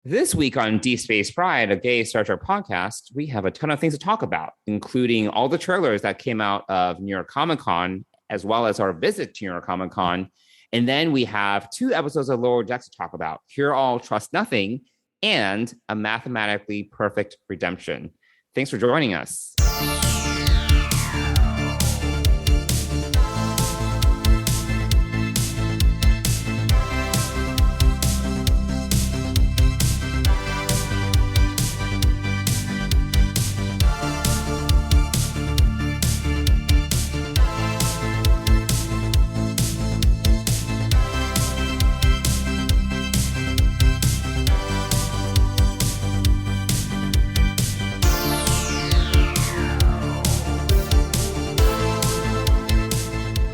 This week on Deep Space Pride, a gay Star Trek podcast, we have a ton of things to talk about, including all the trailers that came out of New York ComiCon, as well as our visit to New York ComiCon. And then we have 2 episodes of Lower Decks to talk about: Hear All, Trust Nothing, and A Mathematically Perfect Redemption. Thanks for joining us.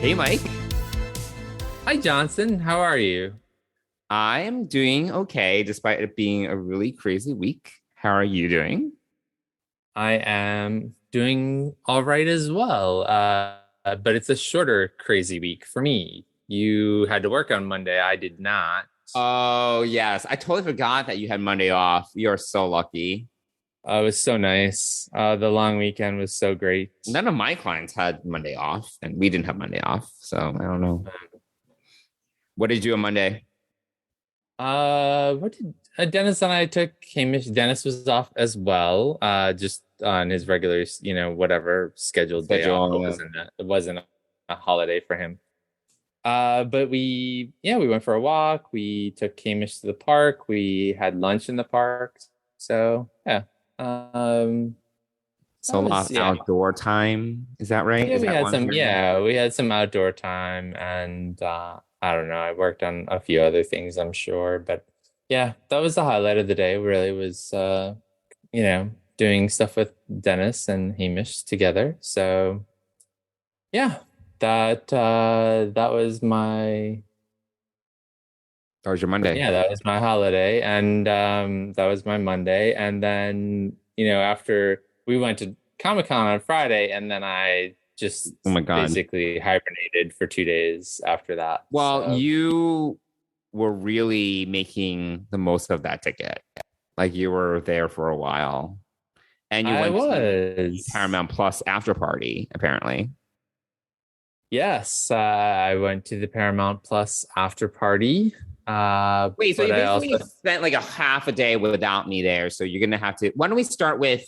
Hey, Mike. Hi, Johnson. How are you? I am doing okay, despite it being a really crazy week. How are you doing? I am doing all right as well. But it's a shorter, crazy week for me. You had to work on Monday. I did not. Oh, yes. I totally forgot that you had Monday off. You're so lucky. It was so nice. The long weekend was so great. None of my clients had Monday off, and we didn't have Monday off. So I don't know. What did you do on Monday? What did Dennis and I took Hamish? Dennis was off as well. Just on his regular, whatever scheduled day off. It wasn't a holiday for him. But we went for a walk. We took Hamish to the park. We had lunch in the park. So yeah. So a lot of outdoor time. Is that right? Yeah, we had some outdoor time, and I don't know. I worked on a few other things, I'm sure, but yeah, that was the highlight of the day. Really was, doing stuff with Dennis and Hamish together. So yeah, that was my. That was your Monday. Yeah, that was my holiday, and that was my Monday. And then, after we went to Comic-Con on Friday, and then I just basically hibernated for 2 days after that. Well, you were really making the most of that ticket. Like, you were there for a while. And you went to the Paramount Plus after party, apparently. Yes, I went to the Paramount Plus after party. Wait, so you basically spent like a half a day without me there. So you're going to have to, why don't we start with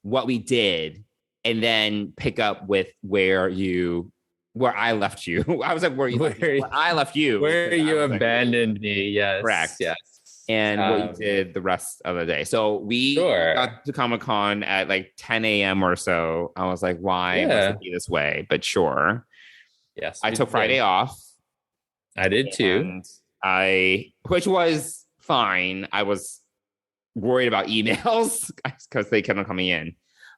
what we did and then pick up with where I left you. I was like, I left you. Where you abandoned me. Yes. Correct. Yes. And what you did the rest of the day. So we got to Comic-Con at like 10 a.m. or so. I was like, why must it be this way? But sure. Yes. I took Friday off. I did too. Which was fine. I was worried about emails because they kept on coming in,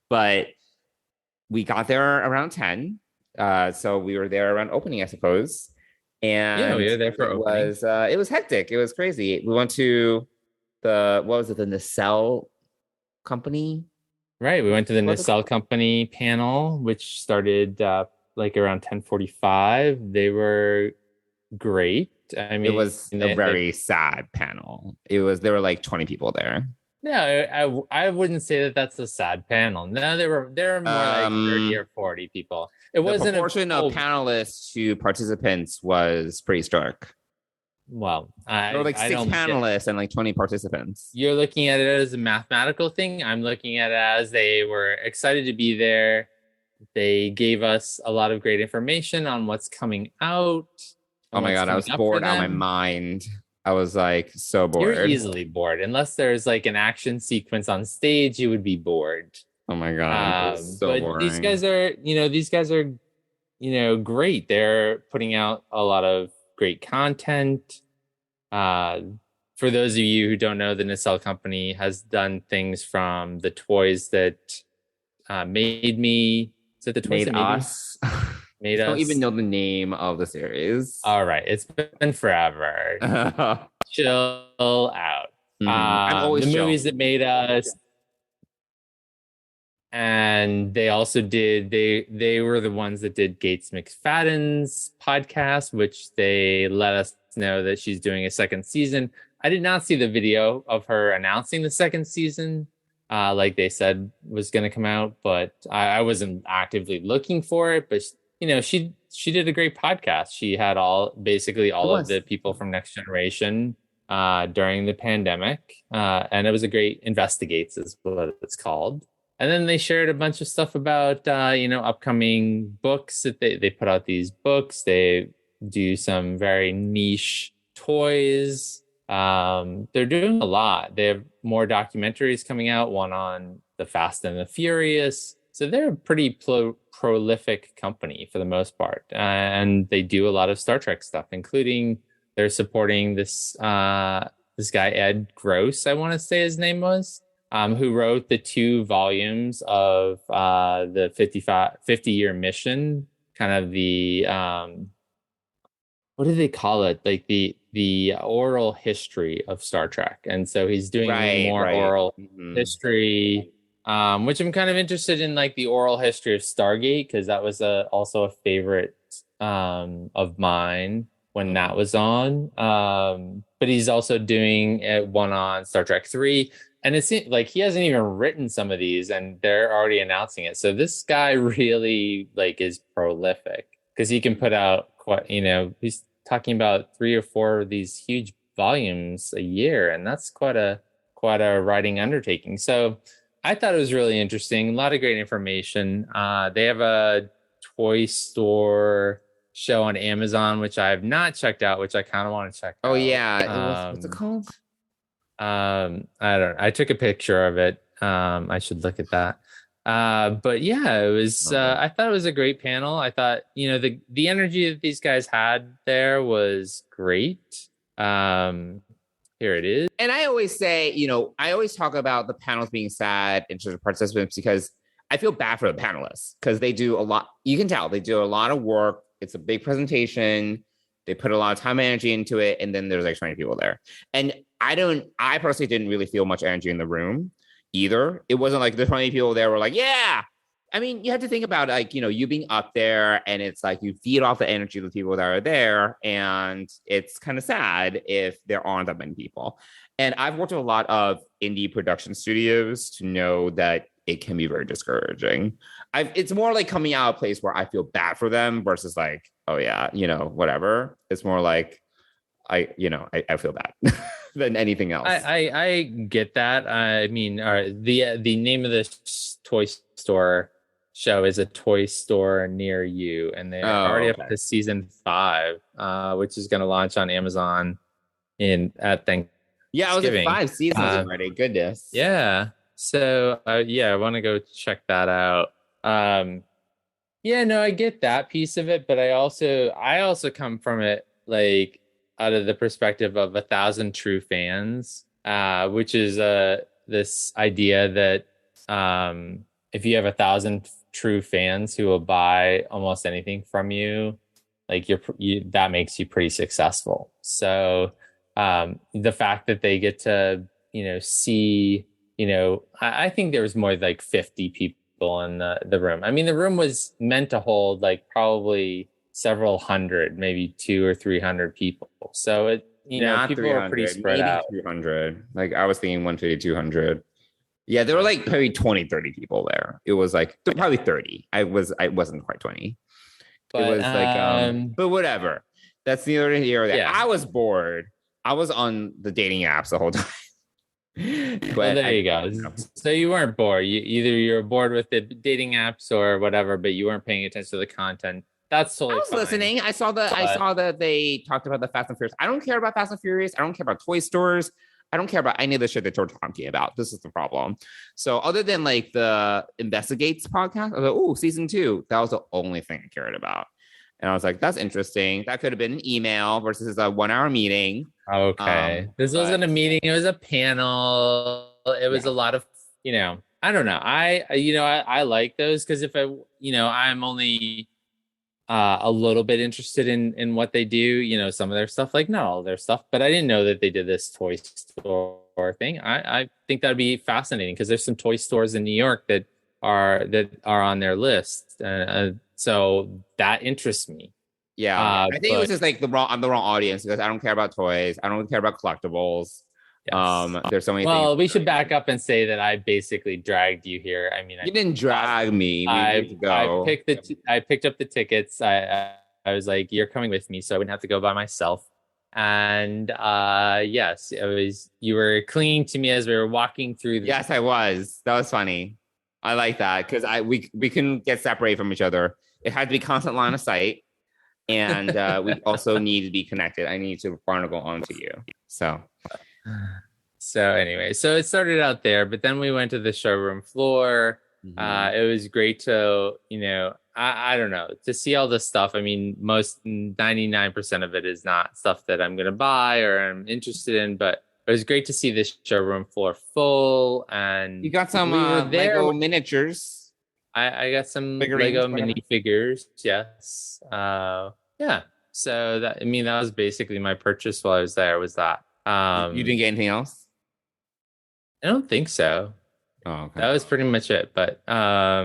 but we got there around 10. So we were there around opening, I suppose. And we were there for opening. It was hectic. It was crazy. We went to the Nacelle company. Right. We went to the Nacelle company panel, which started like around 10:45. They were great. I mean, it was a very sad panel. There were like 20 people there. No, I wouldn't say that that's a sad panel. No, there were more like 30 or 40 people. It wasn't. The proportion of panelists to participants was pretty stark. Well, there were like 6 panelists and like 20 participants. You're looking at it as a mathematical thing. I'm looking at it as they were excited to be there. They gave us a lot of great information on what's coming out. Oh my God, I was bored out of my mind. I was like so bored. You're easily bored. Unless there's like an action sequence on stage, you would be bored. Oh my God. So boring. These guys are, great. They're putting out a lot of great content. For those of you who don't know, the Nacelle company has done things from the toys that made me. Is it the toys made that us? I don't even know the name of the series. All right. It's been forever. Chill out. I'm always the movies that made us. And they also did, they were the ones that did Gates McFadden's podcast, which they let us know that she's doing a second season. I did not see the video of her announcing the second season, like they said was going to come out, but I wasn't actively looking for it. But she did a great podcast. She had basically It all of was. the people from Next Generation during the pandemic, and it was a great investigates is what it's called. And then they shared a bunch of stuff about upcoming books that they put out these books. They do some very niche toys. They're doing a lot. They have more documentaries coming out, one on the Fast and the Furious. So they're a pretty prolific company for the most part. And they do a lot of Star Trek stuff, including they're supporting this this guy, Ed Gross, I want to say his name was, who wrote the 2 volumes of the 50-year mission, kind of the what do they call it? Like the oral history of Star Trek. And so he's doing more oral history, which I'm kind of interested in, like the oral history of Stargate, because that was also a favorite of mine when that was on. But he's also doing one on Star Trek 3. And it seems like he hasn't even written some of these and they're already announcing it. So this guy really is prolific because he can put out he's talking about 3 or 4 of these huge volumes a year. And that's quite a writing undertaking. So I thought it was really interesting. A lot of great information. They have a toy store show on Amazon, which I have not checked out, which I kind of want to check out. Oh yeah. What's it called? I don't know. I took a picture of it. I should look at that. But yeah, it was I thought it was a great panel. I thought, the energy that these guys had there was great. Here it is. And I always say, I always talk about the panels being sad in terms of participants because I feel bad for the panelists because they do a lot. You can tell they do a lot of work. It's a big presentation. They put a lot of time and energy into it. And then there's like 20 people there. And I personally didn't really feel much energy in the room either. It wasn't like the 20 people there were like, yeah. I mean, you have to think about you being up there and it's like you feed off the energy of the people that are there. And it's kind of sad if there aren't that many people. And I've worked with a lot of indie production studios to know that it can be very discouraging. It's more like coming out of a place where I feel bad for them versus like, oh yeah, whatever. It's more like I feel bad than anything else. I get that. I mean, the name of this toy store show is A Toy Store Near You, and they're already up to season 5, which is going to launch on Amazon at Thanksgiving. Yeah, I was at 5 seasons already. Goodness. Yeah. So I want to go check that out. I get that piece of it, but I also come from it like out of the perspective of 1,000 true fans, which is this idea that if you have 1,000 true fans who will buy almost anything from you, like that makes you pretty successful. So the fact that they get to see, I think there was more like 50 people in the room. I mean, the room was meant to hold like probably several hundred, maybe 200 or 300 people. So it, people were pretty spread maybe out. 200. Like I was thinking 150, 200. Yeah, there were like probably 20, 30 people there. It was like probably 30. I wasn't quite 20. But, it was like, but whatever. That's neither here nor there. Yeah. I was bored. I was on the dating apps the whole time. Well, there you go. So you weren't bored. Either you're bored with the dating apps or whatever, but you weren't paying attention to the content. That's totally fine. Listening. I saw that they talked about the Fast and Furious. I don't care about Fast and Furious. I don't care about toy stores. I don't care about any of the shit that they're talking about. This is the problem. So other than like the Investigates podcast, I was like, oh, season 2. That was the only thing I cared about. And I was like, that's interesting. That could have been an email versus a 1-hour meeting. Okay. This wasn't a meeting. It was a panel. It was a lot of, I don't know. I like those because if I'm only a little bit interested in what they do, some of their stuff, like not all their stuff, but I didn't know that they did this toy store thing. I think that'd be fascinating because there's some toy stores in New York that are on their list. So that interests me. Yeah. I think it was But just like I'm the wrong audience because I don't care about toys. I don't care about collectibles. yes. There's so many things. Well, we should back up and say that I basically dragged you here. I mean, You didn't drag me. We need to go. I picked up the tickets. I was like, "You're coming with me," so I wouldn't have to go by myself. And yes, it was. You were clinging to me as we were walking through. Yes, I was. That was funny. I like that because we couldn't get separated from each other. It had to be constant line of sight, and we also need to be connected. I need to barnacle onto you. So So anyway, so it started out there, but then we went to the showroom floor. It was great to, I don't know, to see all this stuff. I mean, most 99% of it is not stuff that I'm going to buy or I'm interested in, but it was great to see this showroom floor full. And you got some we were there. Lego miniatures. I got some Figurines, Lego whatever. minifigures. Yes. Yeah. So that was basically my purchase while I was there, was that. You didn't get anything else? I don't think so. Oh, okay. That was pretty much it. But yeah.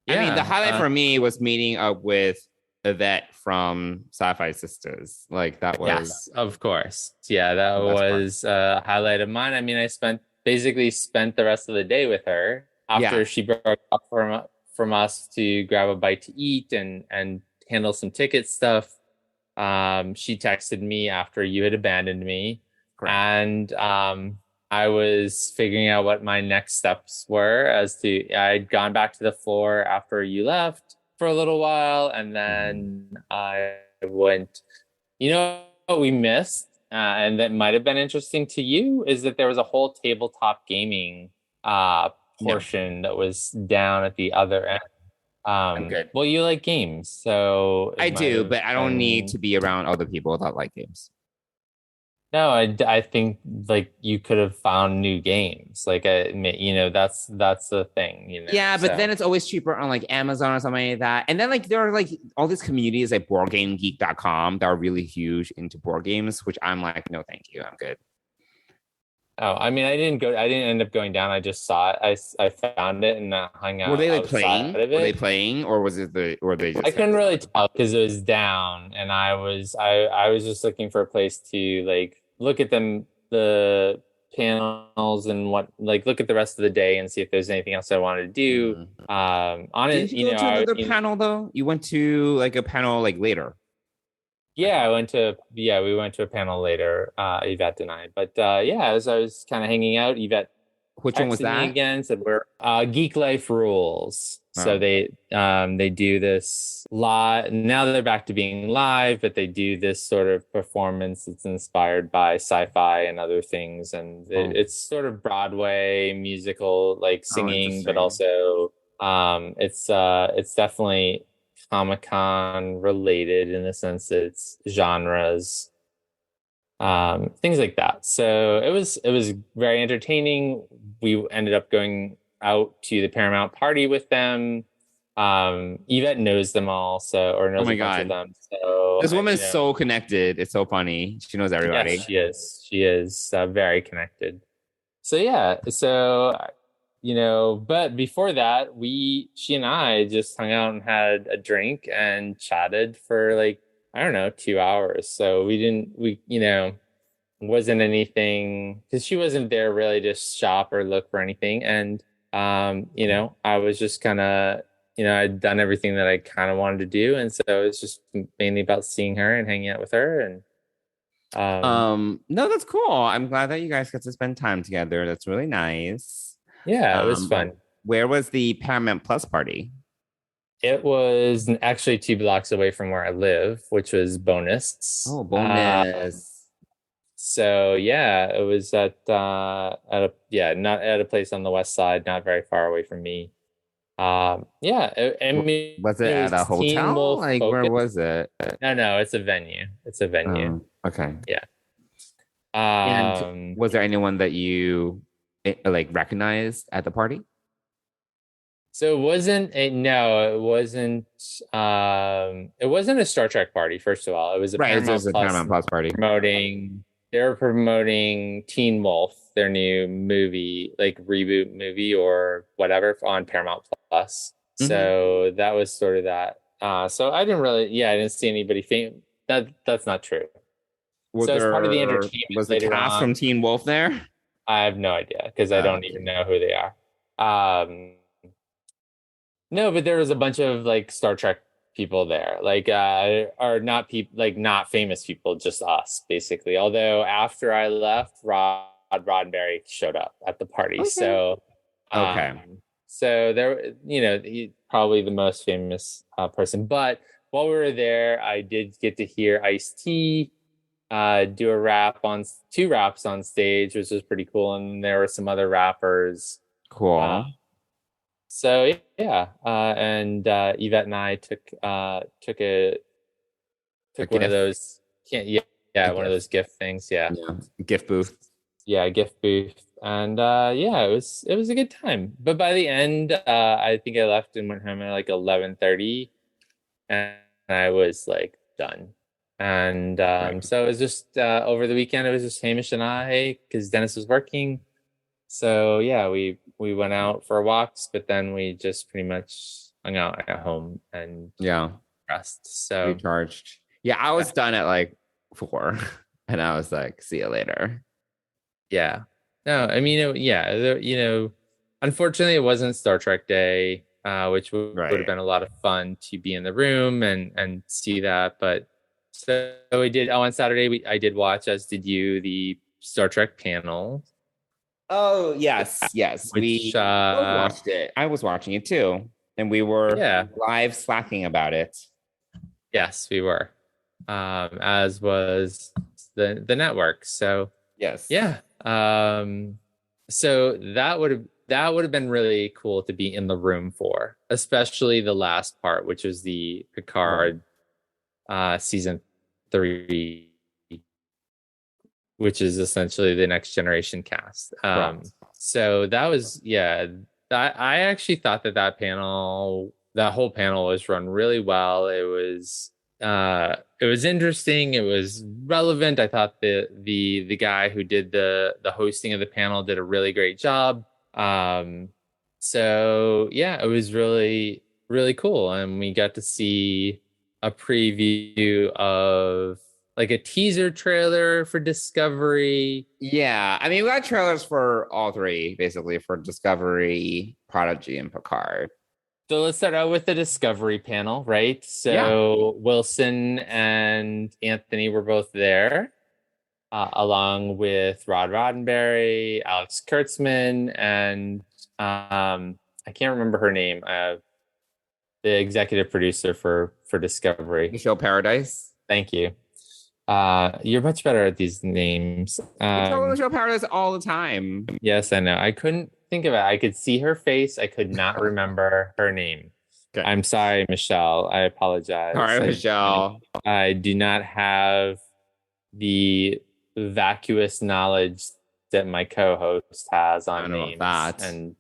I mean, the highlight for me was meeting up with Yvette from Sci-Fi Sisters. Like that was yes, of course. Yeah, that was a highlight of mine. I mean, I spent the rest of the day with her after she broke up from us to grab a bite to eat and handle some ticket stuff. She texted me after you had abandoned me. Correct. And I was figuring out what my next steps were I'd gone back to the floor after you left for a little while. And then I went, what we missed, and that might've been interesting to you, is that there was a whole tabletop gaming, portion that was down at the other end. I'm good. Well, you like games, so I do, but I don't need to be around other people that like games. No, I think like you could have found new games. Like, that's the thing. Yeah, but then it's always cheaper on like Amazon or something like that. And then like there are like all these communities like BoardGameGeek.com that are really huge into board games, which I'm like, no, thank you, I'm good. Oh, I mean, I didn't end up going down. I just saw it. I found it and hung out. Were they like playing? Were they playing, or was it or they just? I couldn't really tell because it was down, and I was just looking for a place to like look at the panels and look at the rest of the day and see if there's anything else I wanted to do. Did you go to another panel though? You went to like a panel like later. Yeah, we went to a panel later, Yvette and I. But as I was kind of hanging out, Yvette Which one was that? again, said we're Geek Life Rules. So they do this live. Now they're back to being live, but they do this sort of performance that's inspired by sci-fi and other things, and it's sort of Broadway musical, like singing, but also it's definitely ComiCon related in the sense that it's genres, things like that. So it was very entertaining. We ended up going out to the Paramount party with them. Yvette knows them all, knows a bunch of them. So this woman is so connected. It's so funny. She knows everybody. Yes, she is very connected. So yeah, but before that, she and I just hung out and had a drink and chatted for 2 hours. So wasn't anything, because she wasn't there really to shop or look for anything. And, I was just kind of, I'd done everything that I kind of wanted to do. And so it's just mainly about seeing her and hanging out with her. And, no, that's cool. I'm glad that you guys get to spend time together. That's really nice. Yeah, it was fun. Where was the Paramount Plus party? It was actually 2 blocks away from where I live, which was bonus. Oh, bonus. So yeah, it was not at a place on the west side, not very far away from me. Was it at a hotel? Where was it? No, it's a venue. Okay. Yeah. And was there anyone that you recognized at the party? So it wasn't a Star Trek party, first of all. It was a Paramount Plus party. They were promoting Teen Wolf, their new movie, reboot movie or whatever, on Paramount Plus. Mm-hmm. So that was sort of that. So I didn't see anybody famous. That's not true. So as part of the entertainment Was the later cast from on, Teen Wolf there? I have no idea because I don't even Okay. know who they are. Um, no, but there was a bunch of like Star Trek people there, like are not people like not famous people, just us basically. Although after I left, Rod Roddenberry showed up at the party, Okay. Okay. so there, he's probably the most famous person. But while we were there, I did get to hear Ice-T do a rap on two raps on stage, which was pretty cool. And there were some other rappers. Uh, Cool. so yeah, and Yvette and I A took one of GIF. those can't yeah, A yeah one of GIF. those gift things. Yeah, Yeah. GIF booth. yeah, gift booth, and yeah, it was a good time. But by the end, I think I left and went home at like 11:30, and I was like done. And Right. so it was just over the weekend. It was just Hamish and I because Dennis was working. So yeah, we went out for walks, but then we just pretty much hung out at home and Yeah. rest. So Recharged. Yeah, I yeah, was done at like 4 and I was like, see you later. yeah. No, I mean, yeah, unfortunately, it wasn't Star Trek Day, which would have Right. been a lot of fun to be in the room and see that. But so we did. Oh, on Saturday, I did watch, as did you, the Star Trek panel, Oh, yes, yes. which We both watched it. I was watching it too. And we were yeah, live slacking about it. yes, we were, as was the network. So Yes. yeah, so that would have been really cool to be in the room for, especially the last part, which was the Right. Picard season 3, which is essentially the next generation cast. Correct. So that was, yeah, I actually thought that whole panel was run really well. It was interesting. It was relevant. I thought the guy who did the hosting of the panel did a really great job. So yeah, it was really, really cool. And we got to see a preview of like a teaser trailer for Discovery. Yeah. I mean, we got trailers for all three, basically, for Discovery, Prodigy, and Picard. So let's start out with the Discovery panel, right? Yeah. So Wilson and Anthony were both there, along with Rod Roddenberry, Alex Kurtzman, and I can't remember her name. The executive producer for Discovery. Michelle Paradise. Thank you. You're much better at these names. We tell Michelle Paradise all the time. Yes, I know. I couldn't think of it. I could see her face. I could not remember her name. Okay. I'm sorry, Michelle. I apologize. All right, Michelle. I do not have the vacuous knowledge that my co-host has I on don't know names. about that. And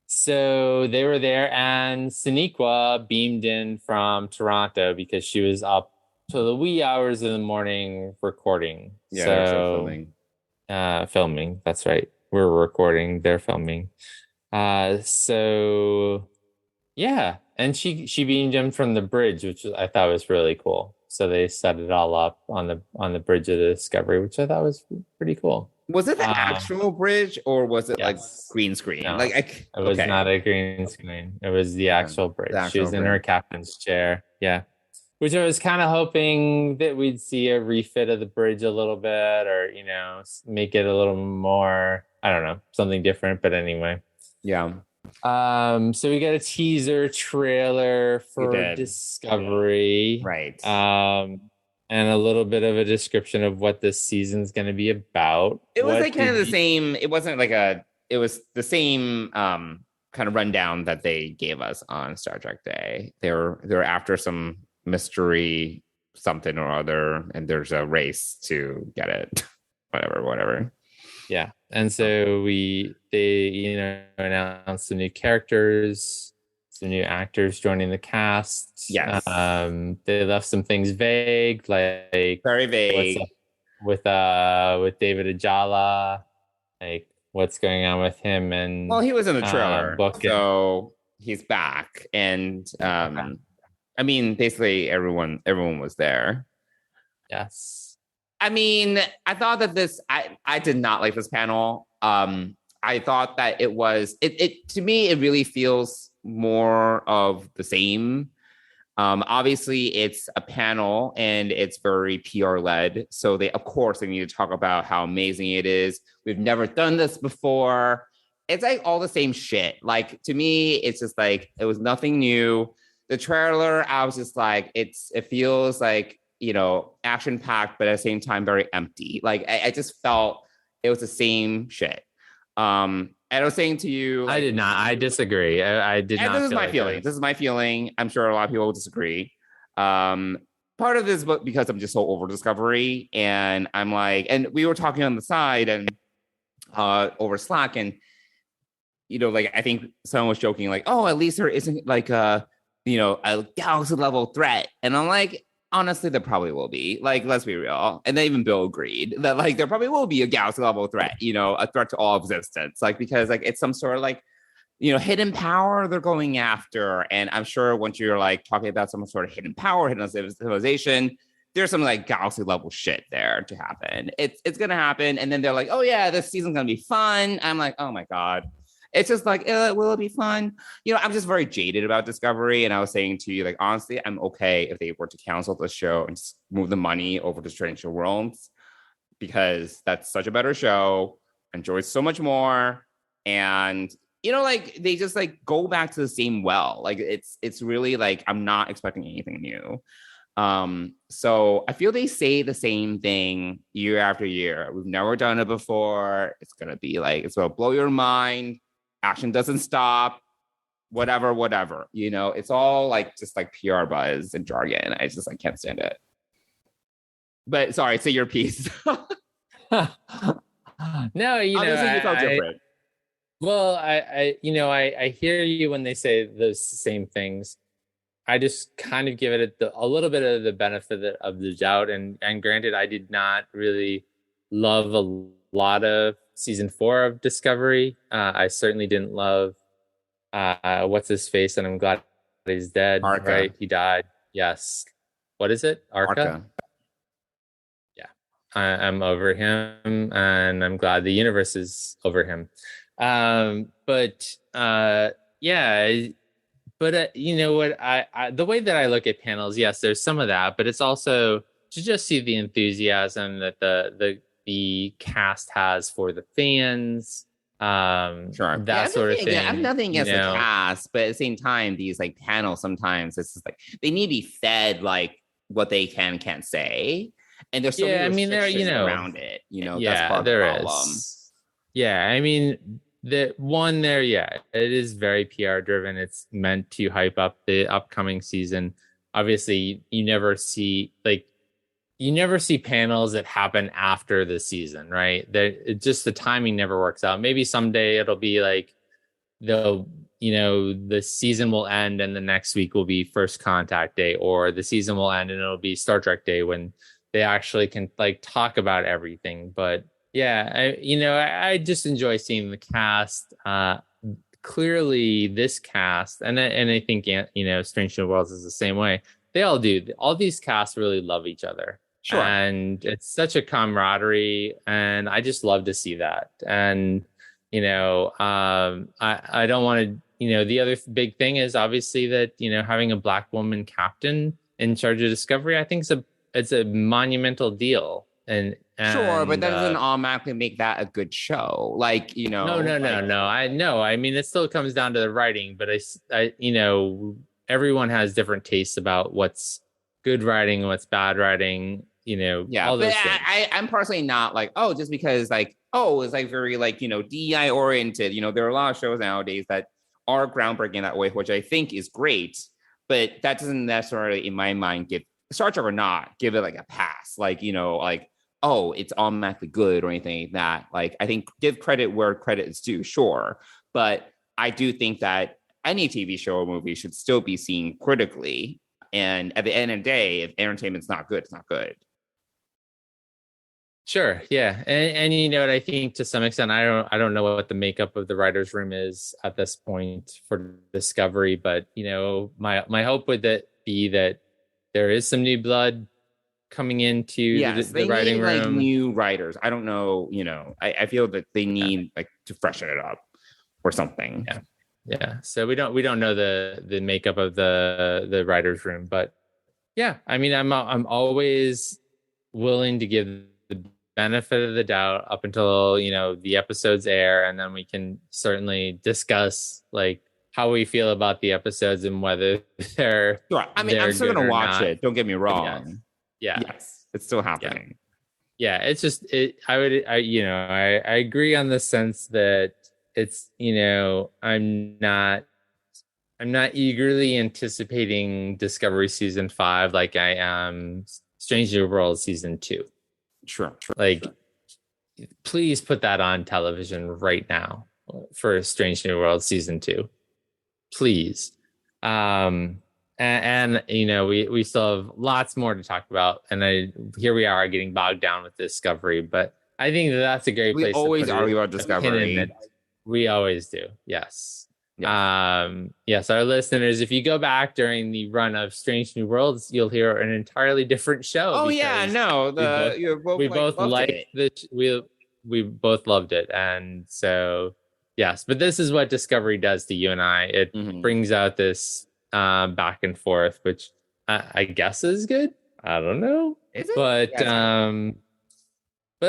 so they were there, and Sonequa beamed in from Toronto because she was up to the wee hours of the morning recording. Yeah, they're still Filming. That's right. We're recording. They're filming. So yeah, and she beamed him from the bridge, which I thought was really cool. So they set it all up on the bridge of the Discovery, which I thought was pretty cool. Was it the actual bridge or was it yes. like green screen? No, like it was not a green screen. It was the actual bridge. She was in her captain's chair. Yeah. Which I was kind of hoping that we'd see a refit of the bridge a little bit, or, make it a little more, I don't know, something different. But anyway. Yeah. So we got a teaser trailer for Discovery. Right. And a little bit of a description of what this season's going to be about. It was like kind of the same. It wasn't like it was the same kind of rundown that they gave us on Star Trek Day. They were after some mystery something or other, and there's a race to get it. whatever. Yeah. And so they announced some new characters, some new actors joining the cast. Yes. They left some things vague, like very vague with David Ajala, like what's going on with him. And well, he was in the trailer, so he's back. And I mean, basically everyone was there. Yes. I mean, I thought that I did not like this panel. I thought that it to me it really feels more of the same. Obviously, it's a panel and it's very PR led. So of course, they need to talk about how amazing it is. We've never done this before. It's like all the same shit. Like to me, it's just like it was nothing new. The trailer, I was just like, it feels like action packed, but at the same time very empty. Like I just felt it was the same shit. And I was saying to you, I did not. I disagree. I did not. This is my feeling. This is my feeling. I'm sure a lot of people will disagree. Part of this, but because I'm just so over Discovery, and I'm like, and we were talking on the side and over Slack, and like I think someone was joking, like, oh, at least there isn't like a galaxy level threat, and I'm like, honestly, there probably will be. Like, let's be real. And then even Bill agreed that like there probably will be a galaxy level threat, a threat to all existence. Like, because like it's some sort of like, hidden power they're going after. And I'm sure once you're like talking about some sort of hidden power, hidden civilization, there's some like galaxy level shit there to happen. It's gonna happen. And then they're like, oh yeah, this season's gonna be fun. I'm like, oh my God. It's just like, will it be fun? I'm just very jaded about Discovery. And I was saying to you, like, honestly, I'm okay if they were to cancel the show and just move the money over to Strange New Worlds, because that's such a better show. Enjoy so much more. And, like they just like go back to the same well. Like it's really like, I'm not expecting anything new. So I feel they say the same thing year after year. We've never done it before. It's going to be like, it's going to blow your mind. Action doesn't stop, whatever. It's all like just like PR buzz and jargon. I just like can't stand it. But sorry, say your piece. No, obviously you felt different. Well, I hear you when they say those same things. I just kind of give it a little bit of the benefit of the doubt. And granted, I did not really love a lot of season 4 of Discovery. I certainly didn't love what's his face, and I'm glad he's dead. Arca. Right? He died. Yes. What is it? Arca? Yeah. I'm over him, and I'm glad the universe is over him. But you know what? I the way that I look at panels, yes, there's some of that, but it's also to just see the enthusiasm that the cast has for the fans, sure, that sort of thing. I have nothing against the cast, but at the same time, these like panels sometimes it's just like they need to be fed like what they can't say, and there's so many restrictions around it. That's part of the problem. Yeah, I mean the one there, it is very PR driven. It's meant to hype up the upcoming season. Obviously, you never see panels that happen after the season, right? Just the timing never works out. Maybe someday it'll be like the season will end and the next week will be First Contact Day, or the season will end and it'll be Star Trek Day when they actually can like talk about everything. But yeah, I just enjoy seeing the cast. Clearly, this cast, and I think Strange New Worlds is the same way. They all do. All these casts really love each other. Sure. And it's such a camaraderie, and I just love to see that. And I don't want to. The other big thing is obviously that having a Black woman captain in charge of Discovery, I think it's a monumental deal. And sure, but that doesn't automatically make that a good show. Like No. I know. I mean, it still comes down to the writing, but I everyone has different tastes about what's good writing and what's bad writing. All those things. I'm personally not like, just because like, it's like very like, DEI oriented. There are a lot of shows nowadays that are groundbreaking that way, which I think is great, but that doesn't necessarily, in my mind, give Star Trek or not, give it like a pass. Like, it's automatically good or anything like that. Like, I think give credit where credit is due, sure. But I do think that any TV show or movie should still be seen critically. And at the end of the day, if entertainment's not good, it's not good. Sure. Yeah. And what I think to some extent, I don't know what the makeup of the writer's room is at this point for Discovery, but my hope with it be that there is some new blood coming into the writing need, room. like new writers. I don't know, I feel that they need like to freshen it up or something. Yeah. So we don't know the makeup of the writers room, but yeah, I mean, I'm always willing to give the benefit of the doubt up until the episodes air, and then we can certainly discuss like how we feel about the episodes and whether they're sure. I mean, I'm still gonna watch it. Don't get me wrong. Yeah. Yes, it's still happening. Yeah, it's just I agree on the sense that it's I'm not eagerly anticipating Discovery season 5 like I am Strange New World season 2. Sure. Like, please put that on television right now for Strange New World season 2, please. And we still have lots more to talk about, and here we are getting bogged down with Discovery, but I think that's a great place. We always argue about Discovery. We always do. Yes. Yes, our listeners, if you go back during the run of Strange New Worlds, you'll hear an entirely different show. Oh yeah, no, we both liked it. We both loved it, and so yes. But this is what Discovery does to you and I. It brings out this back and forth, which I guess is good. I don't know, is it? But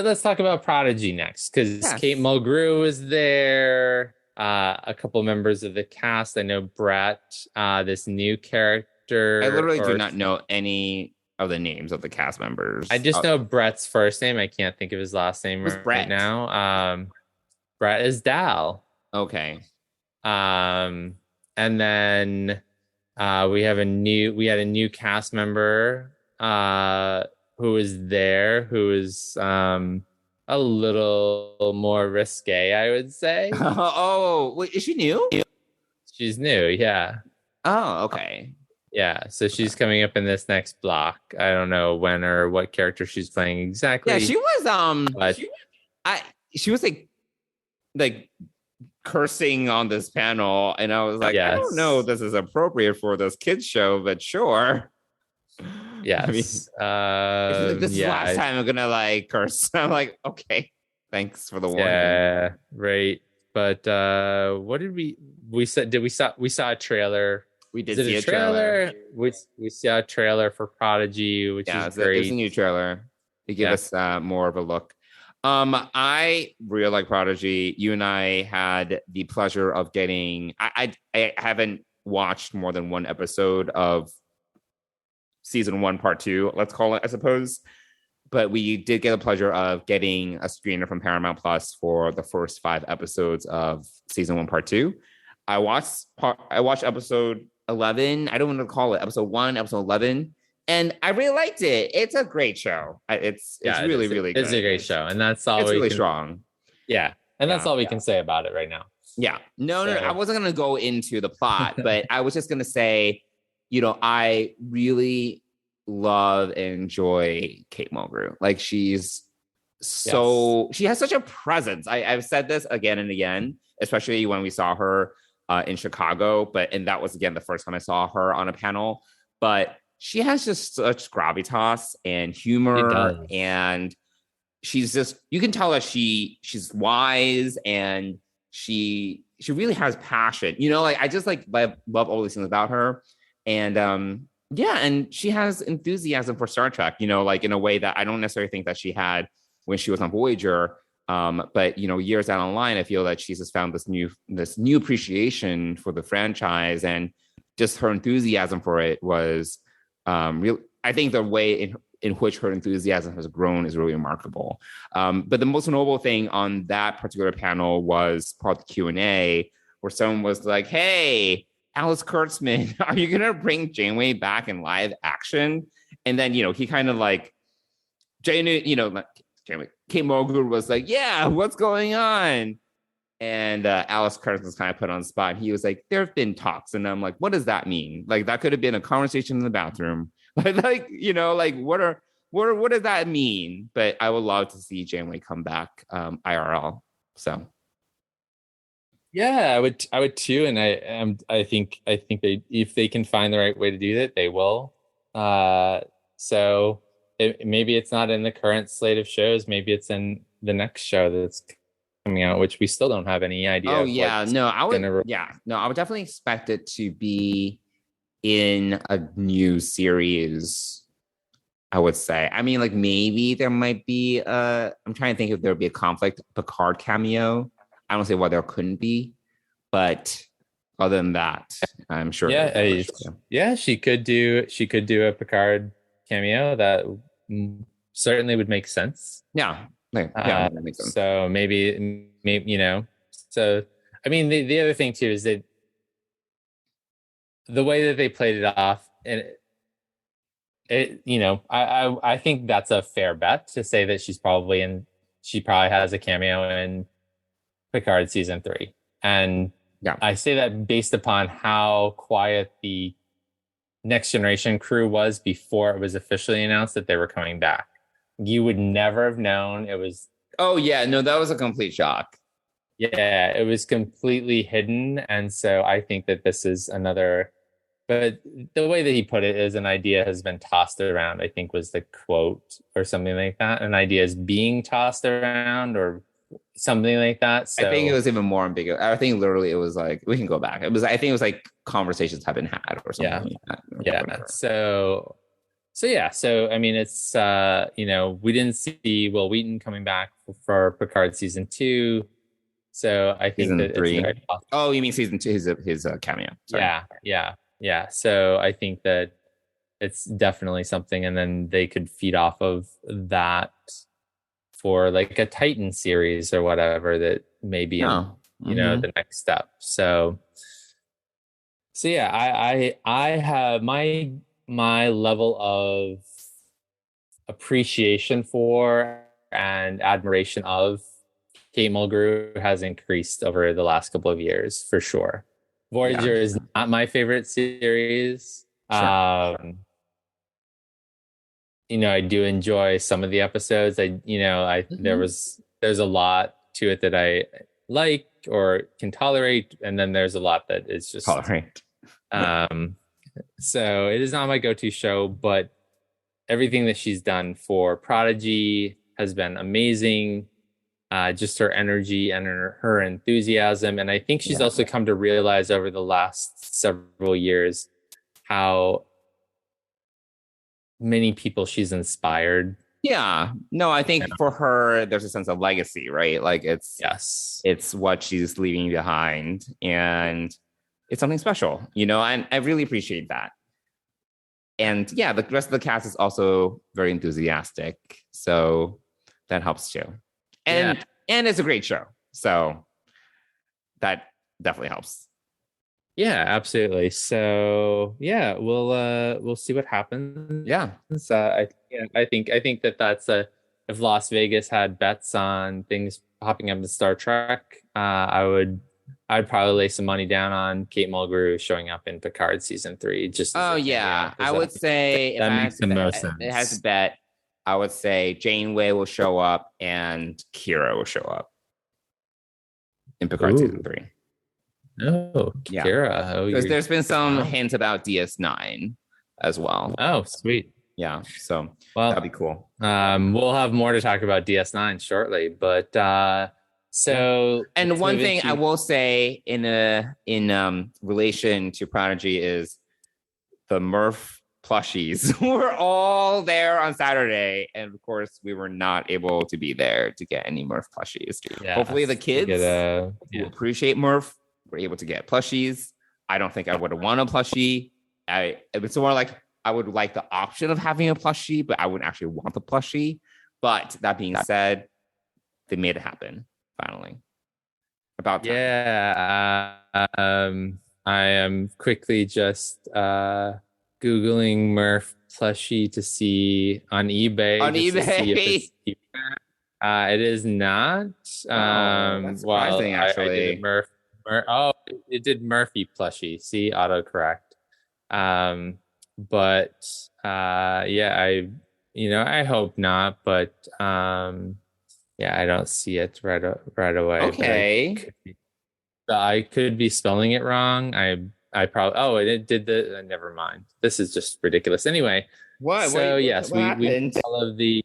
let's talk about Prodigy next, because Kate Mulgrew is there. A couple members of the cast. I know Brett, this new character. I literally do not know any of the names of the cast members. I just know Brett's first name. I can't think of his last name right now. Brett is Dal. Okay. And then we had a new cast member who is there, who is a little more risque, I would say. Oh, wait, is she new? She's new, yeah. Oh, okay. Yeah, so she's coming up in this next block. I don't know when or what character she's playing exactly. Yeah, she was she was like cursing on this panel, and I was like, I don't know if this is appropriate for this kids show, but sure. Yes. I mean, this is the last time I'm gonna like curse. I'm like, okay, thanks for the warning. Yeah, right. But what did we saw a trailer. We did see a trailer. We saw a trailer for Prodigy, which is great. It's a new trailer. It gave us more of a look. I really like Prodigy. You and I had the pleasure of getting. I haven't watched more than one episode of season 1, part 2, let's call it, I suppose. But we did get the pleasure of getting a screener from Paramount Plus for the first 5 episodes of season 1, part 2. I watched episode 11. I don't want to call it episode 1, episode 11. And I really liked it. It's a great show. It's really good. It's a great show. And that's all it's really strong. Yeah. And that's all we can say about it right now. Yeah. No, I wasn't going to go into the plot, but I was just going to say, I really love and enjoy Kate Mulgrew. Like, she has such a presence. I've said this again and again, especially when we saw her in Chicago, and that was, again, the first time I saw her on a panel. But she has just such gravitas and humor, and she's just, you can tell that she's wise, and she really has passion. I just love all these things about her. And and she has enthusiasm for Star Trek, in a way that I don't necessarily think that she had when she was on Voyager. But years down the line, I feel that she's just found this new appreciation for the franchise, and just her enthusiasm for it was real. I think the way in which her enthusiasm has grown is really remarkable. But the most notable thing on that particular panel was part of the Q&A, where someone was like, "Hey, Alice Kurtzman, are you going to bring Janeway back in live action?" And then, he kind of like, Janeway, Kate Mulgrew was like, "Yeah, what's going on?" And Alice Kurtzman was kind of put on the spot. He was like, "There have been talks." And I'm like, what does that mean? Like, that could have been a conversation in the bathroom. What does that mean? But I would love to see Janeway come back IRL. So. Yeah, I would too, and I think they, if they can find the right way to do that, they will. Uh, so maybe it's not in the current slate of shows. Maybe it's in the next show that's coming out, which we still don't have any idea Oh of yeah, what's no, I would. gonna. Yeah, no, I would definitely expect it to be in a new series. I would say. I mean, like maybe there might be a. I'm trying to think if there would be a conflict Picard cameo. I don't say why there couldn't be, but other than that, I'm sure there Yeah, would be for sure. yeah, she could do a Picard cameo that certainly would make sense. Yeah, yeah, that makes sense. So maybe, you know, so I mean, the other thing too is that the way that they played it off, and you know, I think that's a fair bet to say that she probably has a cameo in Picard season 3. And Yeah, I say that based upon how quiet the Next Generation crew was before it was officially announced that they were coming back. You would never have known. It was, oh yeah, no, that was a complete shock. yeah, it was completely hidden. And so I think that this is another, but the way that he put it is, an idea has been tossed around, I think was the quote or something like that. An idea is being tossed around or something like that. I think it So was even more ambiguous. I think literally it was like we can go back. It was I think it was like conversations have been had or something yeah, like that. yeah. So yeah, so I mean, it's you know, we didn't see Will Wheaton coming back for Picard season 2, so I think Season that it's three. very possible. Oh, you mean season two? His cameo. Sorry. Yeah. So I think that it's definitely something, and then they could feed off of that for like a Titan series or whatever that maybe in, Oh, you know, the next step. So yeah, I have my level of appreciation for and admiration of Kate Mulgrew has increased over the last couple of years for sure. yeah, Voyager is not my favorite series. sure. You know, I do enjoy some of the episodes. There's a lot to it that I like or can tolerate, and then there's a lot that is just Tolerate. so it is not my go-to show, but everything that she's done for Prodigy has been amazing. Just her energy and her enthusiasm. And I think she's also come to realize over the last several years how many people she's inspired. Yeah. No, I think for her, there's a sense of legacy, right? Like it's what she's leaving behind, and it's something special, you know, and I really appreciate that. And yeah, the rest of the cast is also very enthusiastic. So that helps too. And it's a great show. So that definitely helps. Yeah, absolutely. So yeah, we'll see what happens. Yeah. I think that that's if Las Vegas had bets on things popping up in Star Trek, I'd probably lay some money down on Kate Mulgrew showing up in Picard season 3. Just oh yeah, I would say that makes the most sense. It has a bet. I would say Janeway will show up and Kira will show up in Picard season 3. Oh, Kira. Oh, because there's been some hints about DS9 as well. Oh, sweet. Yeah, so that'd be cool. We'll have more to talk about DS9 shortly, but so and one thing I will say in relation to Prodigy is the Murph plushies were all there on Saturday, and of course we were not able to be there to get any Murph plushies. Hopefully the kids who appreciate Murph were able to get plushies. I don't think I would have won a plushie. It's more like I would like the option of having a plushie, but I wouldn't actually want the plushie. But that being said, they made it happen finally. About time. Yeah. I am quickly just Googling Murph plushie to see on eBay. It is not. That's surprising, actually. It did Murphy plushie. See, autocorrect. But I hope not. But I don't see it right away. Okay. I could be spelling it wrong. I probably it did the never mind. This is just ridiculous. Anyway, What? so yes, What we made happened? all of the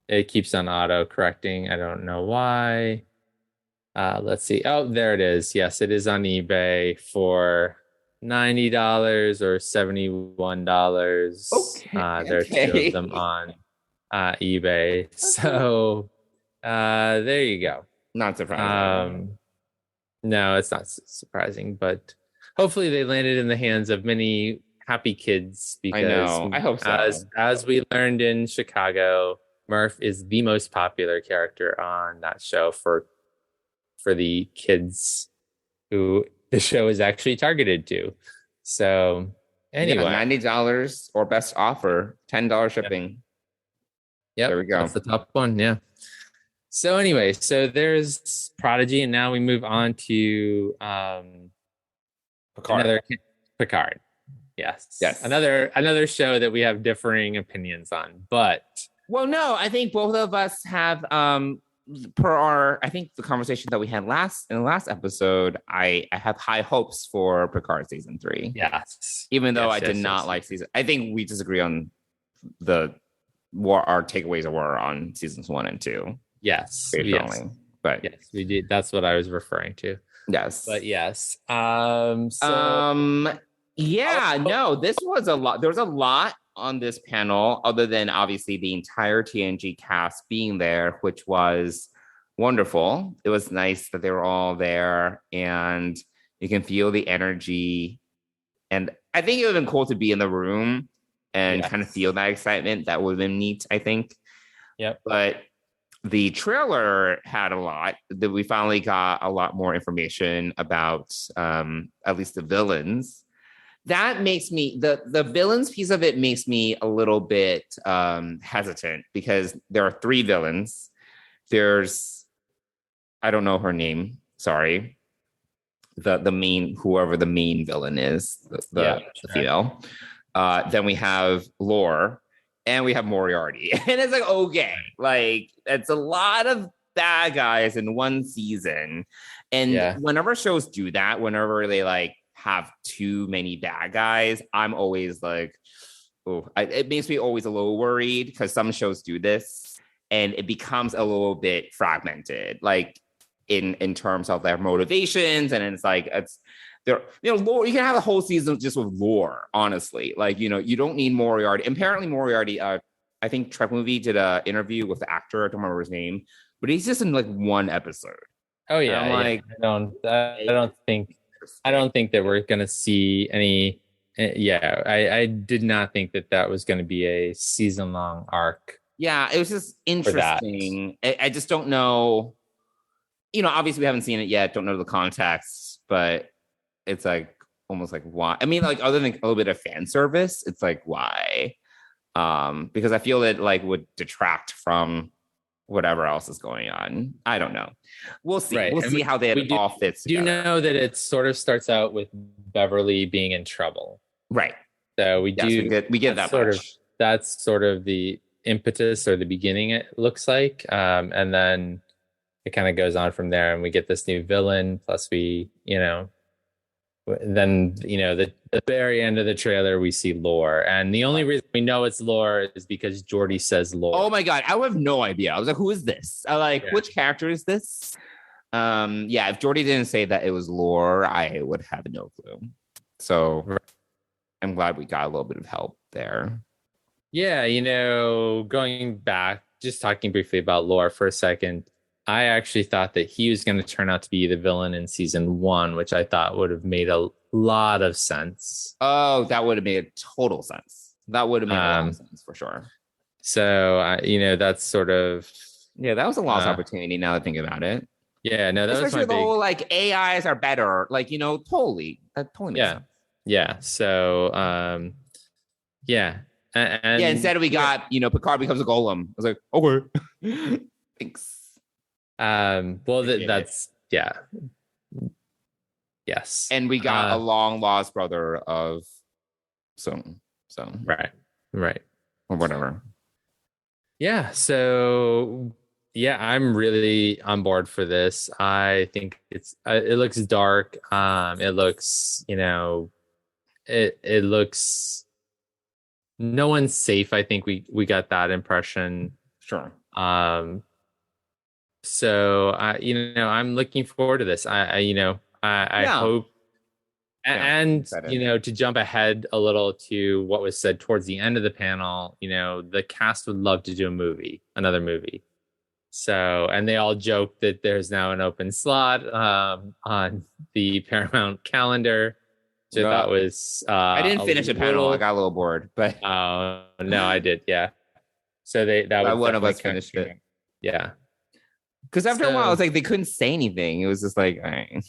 it keeps on auto correcting. I don't know why. Let's see. Oh, there it is. Yes, it is on eBay for $90 or $71. Okay. There are two of them Okay. on eBay. Okay. So there you go. Not surprising. Um, no, it's not surprising, but hopefully they landed in the hands of many happy kids I because know. I hope as so. we learned in Chicago, Murph is the most popular character on that show for the kids who the show is actually targeted to. So Yeah, anyway, $90 or best offer, $10 yep, shipping. There yep, we go. that's the top one. Yeah. So anyway, so there's Prodigy, and now we move on to Picard. another Picard. Yes, Yes. another show that we have differing opinions on, but Well, no, I think both of us have per our I think the conversation that we had in the last episode, I have high hopes for Picard season 3. yes, Even though I yes, did yes, not yes, like season, I think we disagree on the what our takeaways were on seasons 1 and 2. yes, Very yes, strongly. But yes, we did. That's what I was referring to. yes. But yes, so Um yeah, no, this was a lot. There was a lot on this panel, other than obviously the entire TNG cast being there, which was wonderful. It was nice that they were all there and you can feel the energy. And I think it would have been cool to be in the room and kind of yes, feel that excitement. That would have been neat, I think. yep, But the trailer had a lot that we finally got a lot more information about at least the villains. That makes me the villains piece of it makes me a little bit hesitant because there are 3 villains. There's I don't know her name, sorry, the main whoever the main villain is, yeah, the sure. female. Then we have Lore, and we have Moriarty, and it's like okay, like it's a lot of bad guys in one season, and Yeah, whenever shows do that, whenever they like have too many bad guys, I'm always like, oh, it makes me always a little worried because some shows do this, and it becomes a little bit fragmented, like in terms of their motivations, and it's like it's there, lore, you can have a whole season just with lore, honestly. Like, you don't need Moriarty. Apparently, Moriarty, I think Trek Movie did an interview with the actor, I don't remember his name, but he's just in like one episode. oh And yeah, I'm yeah. like, I don't think that we're gonna see any. Yeah, I did not think that that was going to be a season long arc yeah, it was just for that. interesting. I just don't know. Obviously we haven't seen it yet, don't know the context, but it's like almost like why? I mean, like other than a little bit of fan service, it's like why? Because I feel it like would detract from whatever else is going on. I don't know. We'll see. Right. We'll And see how we that all fits do together. know that it sort of starts out with Beverly being in trouble. Right. So we Yes, do we get that much. that's sort of the impetus or the beginning, it looks like. And then it kind of goes on from there and we get this new villain. Plus then the very end of the trailer we see Lore. And the only reason we know it's Lore is because Geordi says Lore. Oh my god, I have no idea. I was like, who is this? Which character is this? Yeah, if Jordy didn't say that it was Lore, I would have no clue. So Right. I'm glad we got a little bit of help there. Yeah, going back, just talking briefly about Lore for a second, I actually thought that he was going to turn out to be the villain in season 1, which I thought would have made a lot of sense. Oh, that would have made total sense. That would have made a lot of sense for sure. So, that's sort of... Yeah, that was a lost opportunity now that I think about it. Yeah, no, that especially was my whole like AIs are better. Like, totally. That totally makes sense. Yeah. So, yeah. And yeah, instead we got, Picard becomes a golem. I was like, okay. Thanks. Well, that's yeah. Yes. And we got a long lost brother of Sung. So right. Or whatever. Yeah. So Yeah, I'm really on board for this. I think it looks dark. It looks, it looks no one's safe. I think we got that impression. Sure. Um, so I'm looking forward to this. I Yeah. hope. Yeah. And, Excited. to jump ahead a little to what was said towards the end of the panel, the cast would love to do another movie. So, and they all joke that there's now an open slot on the Paramount calendar, which I thought was I didn't a finish the panel. I little. got a little bored, but No, I did. Yeah. So that was one of definitely us finished it. Yeah. Because after a while, it's like they couldn't say anything. It was just like, all right.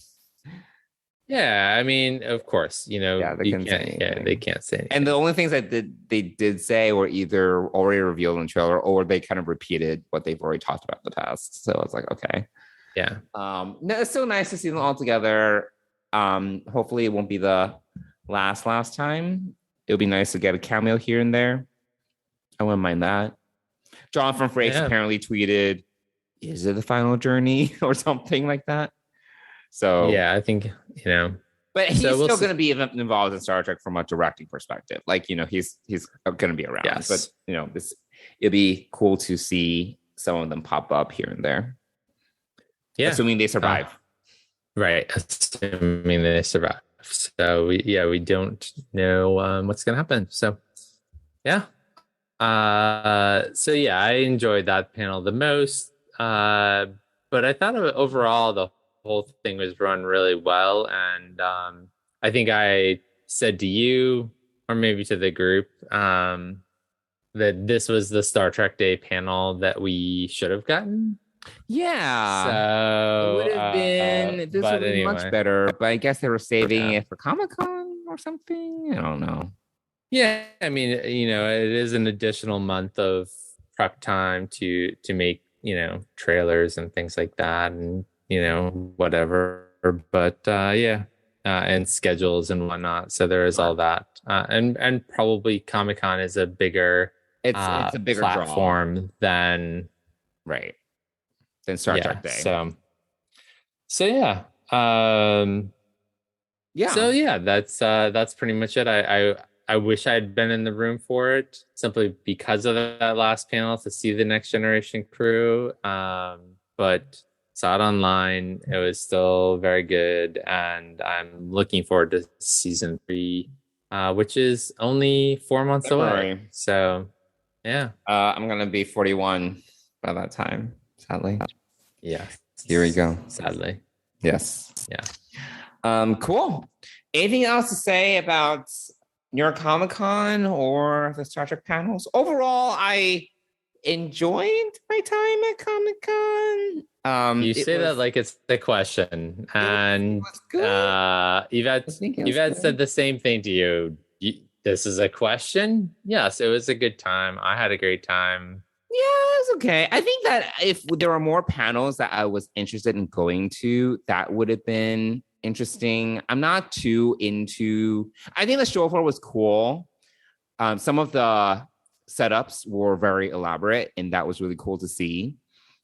Yeah, I mean, of course, Yeah, they couldn't say anything. Yeah, they can't say anything. And the only things that they did say were either already revealed in the trailer or they kind of repeated what they've already talked about in the past. So I was like, okay. Yeah. No, it's still nice to see them all together. Hopefully it won't be the last time. It'll be nice to get a cameo here and there. I wouldn't mind that. Jonathan Frakes apparently tweeted, "Is it the final journey?" or something like that. So yeah, I think but he's still going to be involved in Star Trek from a directing perspective. Like he's going to be around. Yes. But it'd be cool to see some of them pop up here and there. Yeah, assuming they survive. Right, assuming they survive. So we don't know what's going to happen. So yeah. So yeah, I enjoyed that panel the most. But I thought overall the whole thing was run really well, and I think I said to you or maybe to the group that this was the Star Trek Day panel that we should have gotten. Yeah, so it would have been this would be much better, but I guess they were saving it for ComiCon or something. I don't know. Yeah, I mean, it is an additional month of prep time to make trailers and things like that, and whatever, but and schedules and whatnot. So there is all that, and probably Comic-Con is a bigger it's a bigger platform than Star Trek Day. So yeah. So yeah, that's pretty much it. I wish I had been in the room for it simply because of that last panel to see the Next Generation crew. But saw it online. It was still very good, and I'm looking forward to season 3, which is only 4 months away. So, yeah, I'm gonna be 41 by that time. Sadly, yeah. Here we go. Sadly, yes. Yeah. Cool. Anything else to say about New York ComiCon or the Star Trek panels? Overall, I enjoyed my time at ComiCon. You say that like it's the question, and Yvette said the same thing to you. This is a question? Yes, it was a good time. I had a great time. Yeah, it's okay. I think that if there were more panels that I was interested in going to, that would have been interesting. I'm not too into. I think the show floor was cool. Some of the setups were very elaborate, and that was really cool to see.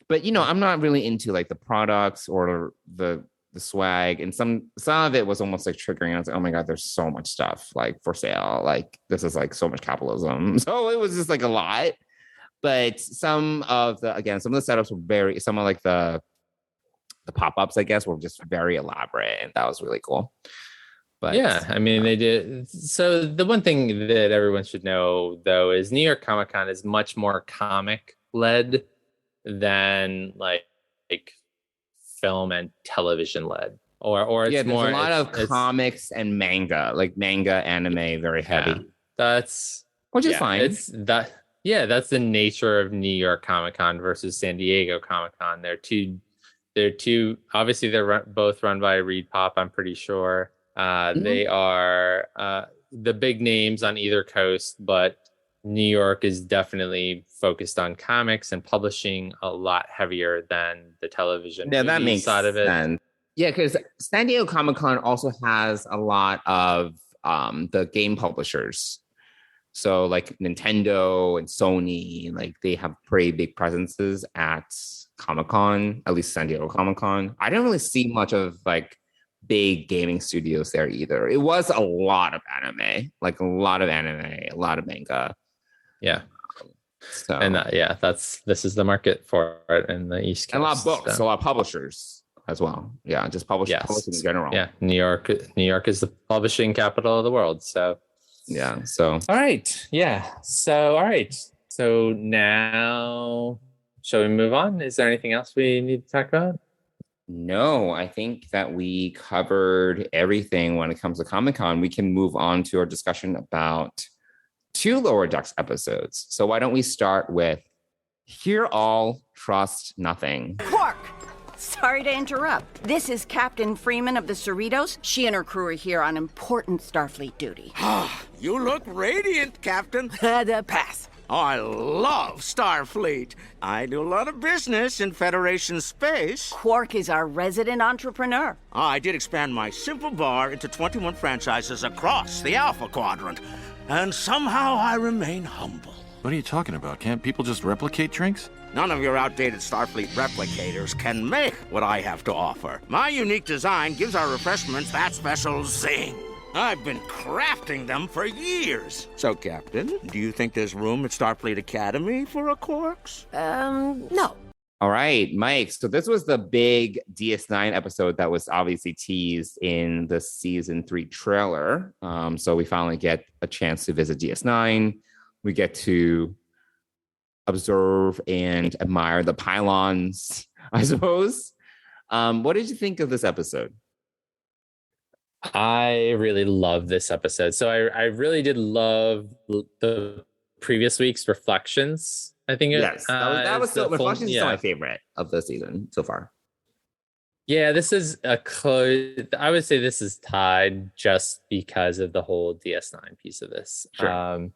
But I'm not really into like the products or the swag, and some of it was almost like triggering. I was like, oh my god, there's so much stuff like for sale. Like this is like so much capitalism. So it was just like a lot. But some of the setups were some of like the pop-ups, I guess, were just very elaborate, and that was really cool. But yeah, I mean, they did. So the one thing that everyone should know, though, is New York Comic-Con is much more comic-led than like film and television led, or it's more a lot of comics and manga, like manga anime, very heavy. Which is fine. It's that. Yeah, that's the nature of New York Comic-Con versus San Diego Comic-Con. They're two. Obviously, they're both run by Reed Pop. I'm pretty sure. They are the big names on either coast, but New York is definitely focused on comics and publishing a lot heavier than the television. Yeah, that makes side of it. Sense. Yeah, because San Diego Comic-Con also has a lot of the game publishers. So like Nintendo and Sony, like they have pretty big presences at Comic-Con, at least San Diego Comic-Con. I didn't really see much of like big gaming studios there either. It was a lot of anime, like a lot of anime, a lot of manga. Yeah. So And this is the market for it in the East Coast. And a lot of books, a lot of publishers as well. Yeah, just publishing in general. Yeah, New York is the publishing capital of the world. So yeah. So all right. Yeah. So all right. So now shall we move on? Is there anything else we need to talk about? No, I think that we covered everything when it comes to Comic-Con. We can move on to our discussion about 2 Lower Decks episodes. So why don't we start with Hear All, Trust Nothing. Quark! Sorry to interrupt. This is Captain Freeman of the Cerritos. She and her crew are here on important Starfleet duty. You look radiant, Captain. Pass. Oh, I love Starfleet. I do a lot of business in Federation space. Quark is our resident entrepreneur. I did expand my simple bar into 21 franchises across the Alpha Quadrant. And somehow I remain humble. What are you talking about? Can't people just replicate drinks? None of your outdated Starfleet replicators can make what I have to offer. My unique design gives our refreshments that special zing. I've been crafting them for years. So, Captain, do you think there's room at Starfleet Academy for a Quarks? No. All right, Mike. So this was the big DS9 episode that was obviously teased in the season 3 trailer. So we finally get a chance to visit DS9. We get to observe and admire the pylons, I suppose. What did you think of this episode? I really love this episode. So I really did love the previous week's reflections. I think that was still reflections is still my favorite of the season so far. Yeah, this is I would say this is tied just because of the whole DS9 piece of this. Sure.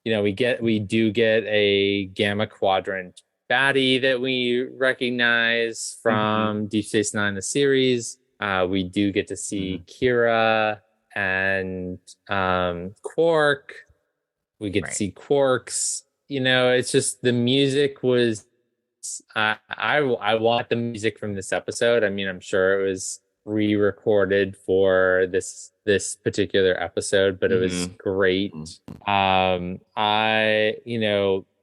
We do get a Gamma Quadrant baddie that we recognize from Deep Space Nine, the series. We do get to see Kira and Quark. We get to see Quarks. It's just the music was. I want the music from this episode. I mean, I'm sure it was re-recorded for this particular episode, but it was great. All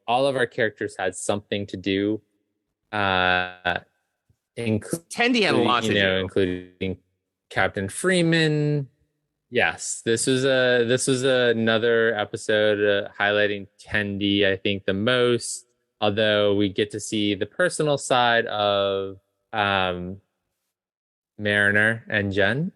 of our characters had something to do. Tendi had a lot to do, including Captain Freeman. Yes, this was another episode highlighting Tendi, I think, the most. Although we get to see the personal side of Mariner and Jen.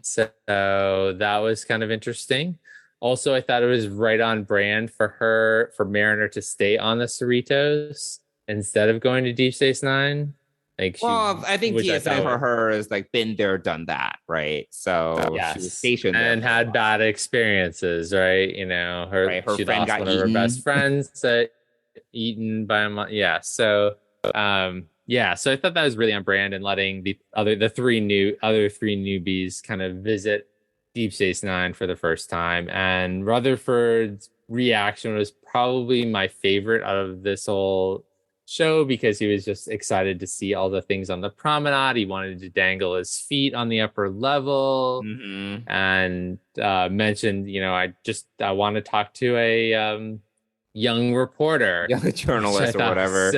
So that was kind of interesting. Also, I thought it was right on brand for Mariner to stay on the Cerritos instead of going to Deep Space Nine. I think DS9 for her is like been there, done that, right? So yes. She was stationed there and had bad experiences, right? Her she friend lost got one of her best friends, eaten by a so I thought that was really on brand, and letting the other three newbies kind of visit Deep Space Nine for the first time. And Rutherford's reaction was probably my favorite out of this whole show, because he was just excited to see all the things on the promenade. He wanted to dangle his feet on the upper level, and mentioned, I want to talk to a young reporter, young journalist or whatever.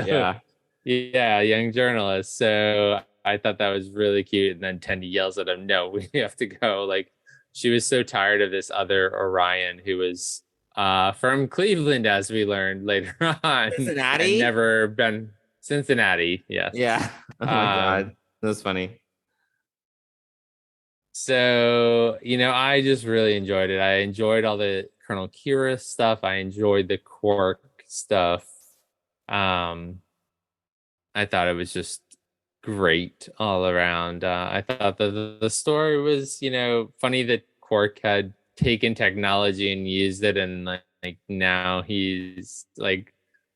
Young journalist. So I thought that was really cute. And then Tendi yells at him, "No, we have to go." Like, she was so tired of this other Orion who was from Cleveland, as we learned later on. Cincinnati? Never been Cincinnati. Yes. Yeah. Oh my God. That was funny. So, I just really enjoyed it. I enjoyed all the Colonel Kira stuff. I enjoyed the Quark stuff. I thought it was just great all around. I thought that the story was, funny that Quark had taken technology and used it, and like now he's like,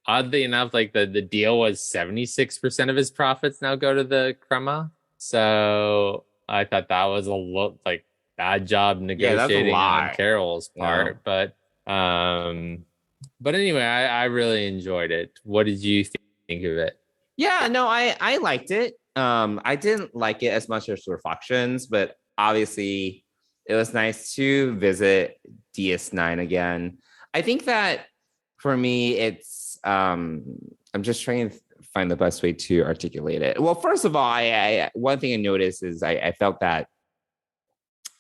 oddly enough, like the deal was 76% of his profits now go to the Crema. So I thought that was a little like bad job negotiating on Carol's part. Yeah. But anyway, I really enjoyed it. What did you think of it? Yeah, no, I liked it. I didn't like it as much as Reflections, but obviously it was nice to visit DS9 again. I think that for me, I'm just trying to find the best way to articulate it. Well, first of all, I one thing I noticed is I felt that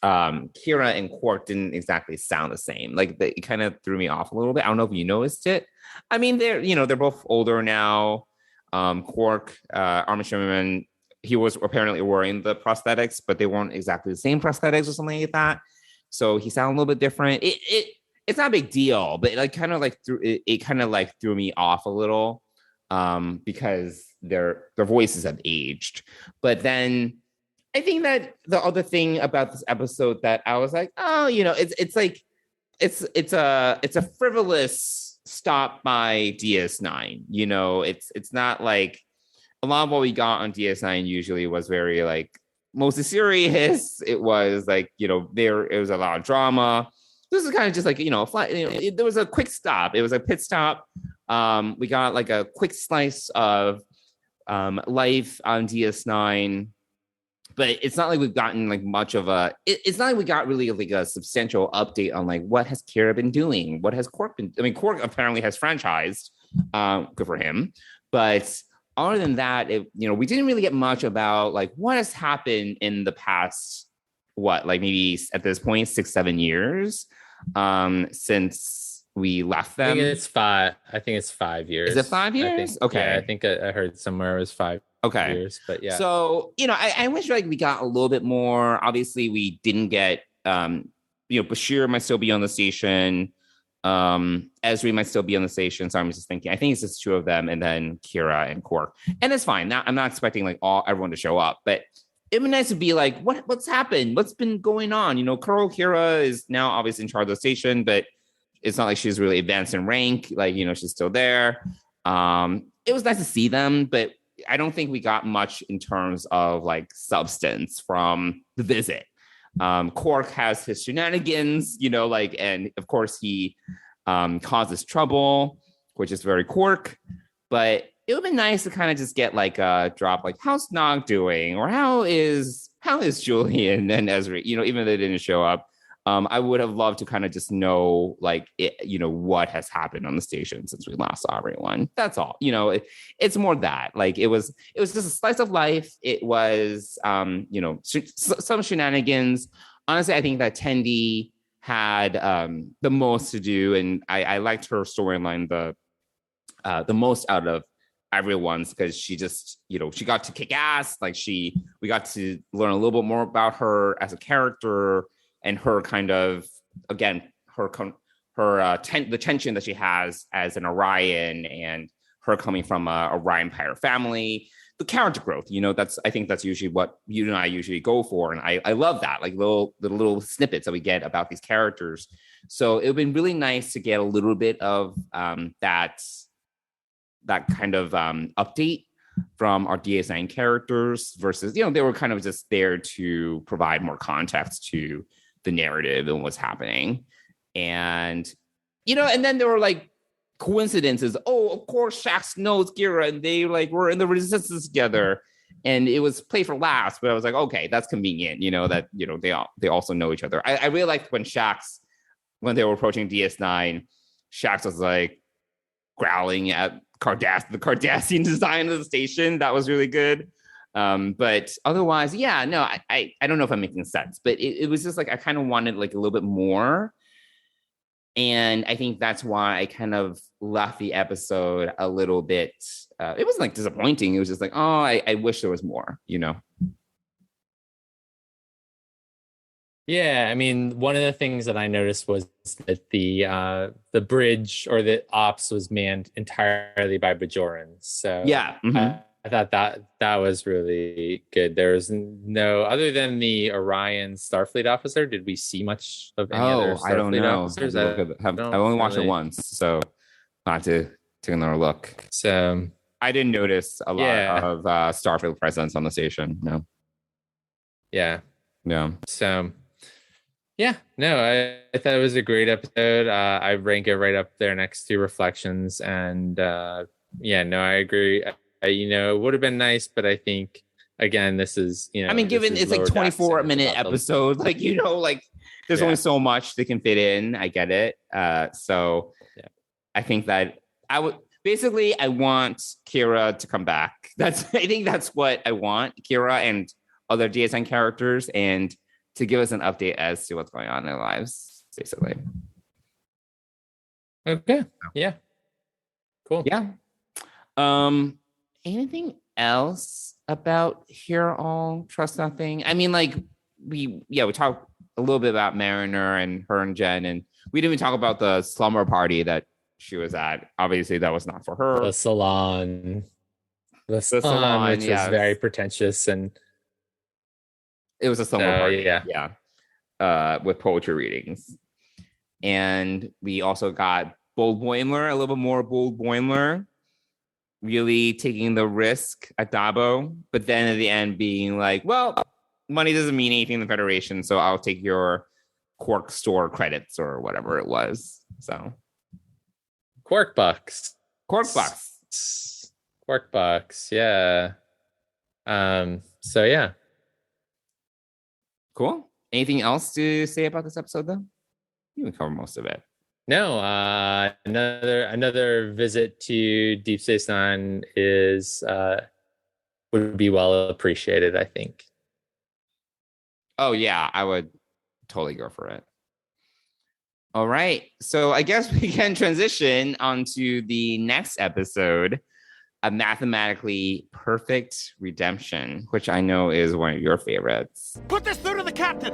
Kira and Quark didn't exactly sound the same. Like it kind of threw me off a little bit. I don't know if you noticed it. I mean, they're both older now. Quark, Armin Shimmerman, he was apparently wearing the prosthetics, but they weren't exactly the same prosthetics or something like that. So he sounded a little bit different. It's not a big deal, but like kind of like threw me off a little because their voices have aged. But then I think that the other thing about this episode that I was like, oh, it's a frivolous stop by DS9. It's not like a lot of what we got on DS9 usually was very like mostly serious. It was like, it was a lot of drama. This is kind of just like, there was a quick stop. It was a pit stop. We got like a quick slice of life on DS9. But it's not like we've gotten like much of it's not like we got really like a substantial update on like what has Kira been doing? What has Quark been? I mean, Quark apparently has franchised. Good for him. But other than that, we didn't really get much about like what has happened in the past, like maybe at this point, 6-7 years since we left them. I think it's 5 years. Is it 5 years? Okay. Yeah, I think I heard somewhere it was 5 years, but yeah. So, I wish like we got a little bit more. Obviously, we didn't get, Bashir might still be on the station. Esri might still be on the station. So I'm just thinking, I think it's just two of them and then Kira and Quark. And it's fine. Now, I'm not expecting like everyone to show up, but it'd be nice to be like, what's happened? What's been going on? Colonel Kira is now obviously in charge of the station, but it's not like she's really advanced in rank. Like, she's still there. It was nice to see them, but I don't think we got much in terms of like substance from the visit. Quark has his shenanigans, and of course he causes trouble, which is very Quark. But it would be nice to kind of just get like a drop, like how's Nog doing, or how is Julian and Esri, even though they didn't show up. I would have loved to kind of just know, like, what has happened on the station since we last saw everyone. That's all. It's more that. Like, it was just a slice of life. It was, some shenanigans. Honestly, I think that Tendi had the most to do, and I liked her storyline the most out of everyone's, because she just, she got to kick ass. Like, we got to learn a little bit more about her as a character. And her kind of, again, the tension that she has as an Orion, and her coming from a Orion Pirate family, the character growth, I think that's usually what you and I usually go for. And I love that, like little snippets that we get about these characters. So it would be really nice to get a little bit of that kind of update from our DS9 characters versus, they were kind of just there to provide more context to the narrative and what's happening. And and then there were like coincidences. Oh, of course Shax knows Kira, and they like were in the resistance together, and it was play for laughs. But I was like, okay, that's convenient, that they also know each other. I really liked when they were approaching DS9, Shax was like growling at the Cardassian design of the station. That was really good. But otherwise, yeah, no, I don't know if I'm making sense, but it was just like, I kind of wanted like a little bit more. And I think that's why I kind of left the episode a little bit. It wasn't like disappointing. It was just like, oh, I wish there was more, Yeah, I mean, one of the things that I noticed was that the bridge or the ops was manned entirely by Bajorans. So yeah. Mm-hmm. I thought that was really good. There was no, other than the Orion Starfleet officer, did we see much of any other Starfleet I don't know. officers? I've only watched it once, so I'll have to take another look. So I didn't notice a lot of Starfleet presence on the station. No. Yeah. Yeah. So yeah, no, I thought it was a great episode. I rank it right up there next to Reflections, and I agree. it would have been nice, but I think again, this is, I mean, given it's like 24-minute episode, like, like there's only so much they can fit in. I get it. So I think that I want Kira to come back. I think that's what I want, Kira and other DS9 characters, and to give us an update as to what's going on in their lives, basically. Okay. Yeah. Cool. Yeah. Anything else about Hear All, Trust Nothing? I mean, like, we talked a little bit about Mariner and her and Jen, and we didn't even talk about the slumber party that she was at. Obviously, that was not for her. The salon. The salon, which was very pretentious, and it was a slumber party. Yeah. With poetry readings. And we also got Bold Boimler, a little bit more Bold Boimler, really taking the risk at Dabo, but then at the end being like, well, money doesn't mean anything in the Federation, so I'll take your Quark store credits or whatever it was. So Quark bucks, yeah. So yeah, cool. Anything else to say about this episode, though? You can cover most of it. No, another visit to Deep Space Nine would be well appreciated, I think. Oh yeah, I would totally go for it. All right, so I guess we can transition onto the next episode, A Mathematically Perfect Redemption, which I know is one of your favorites. Put this through to the captain.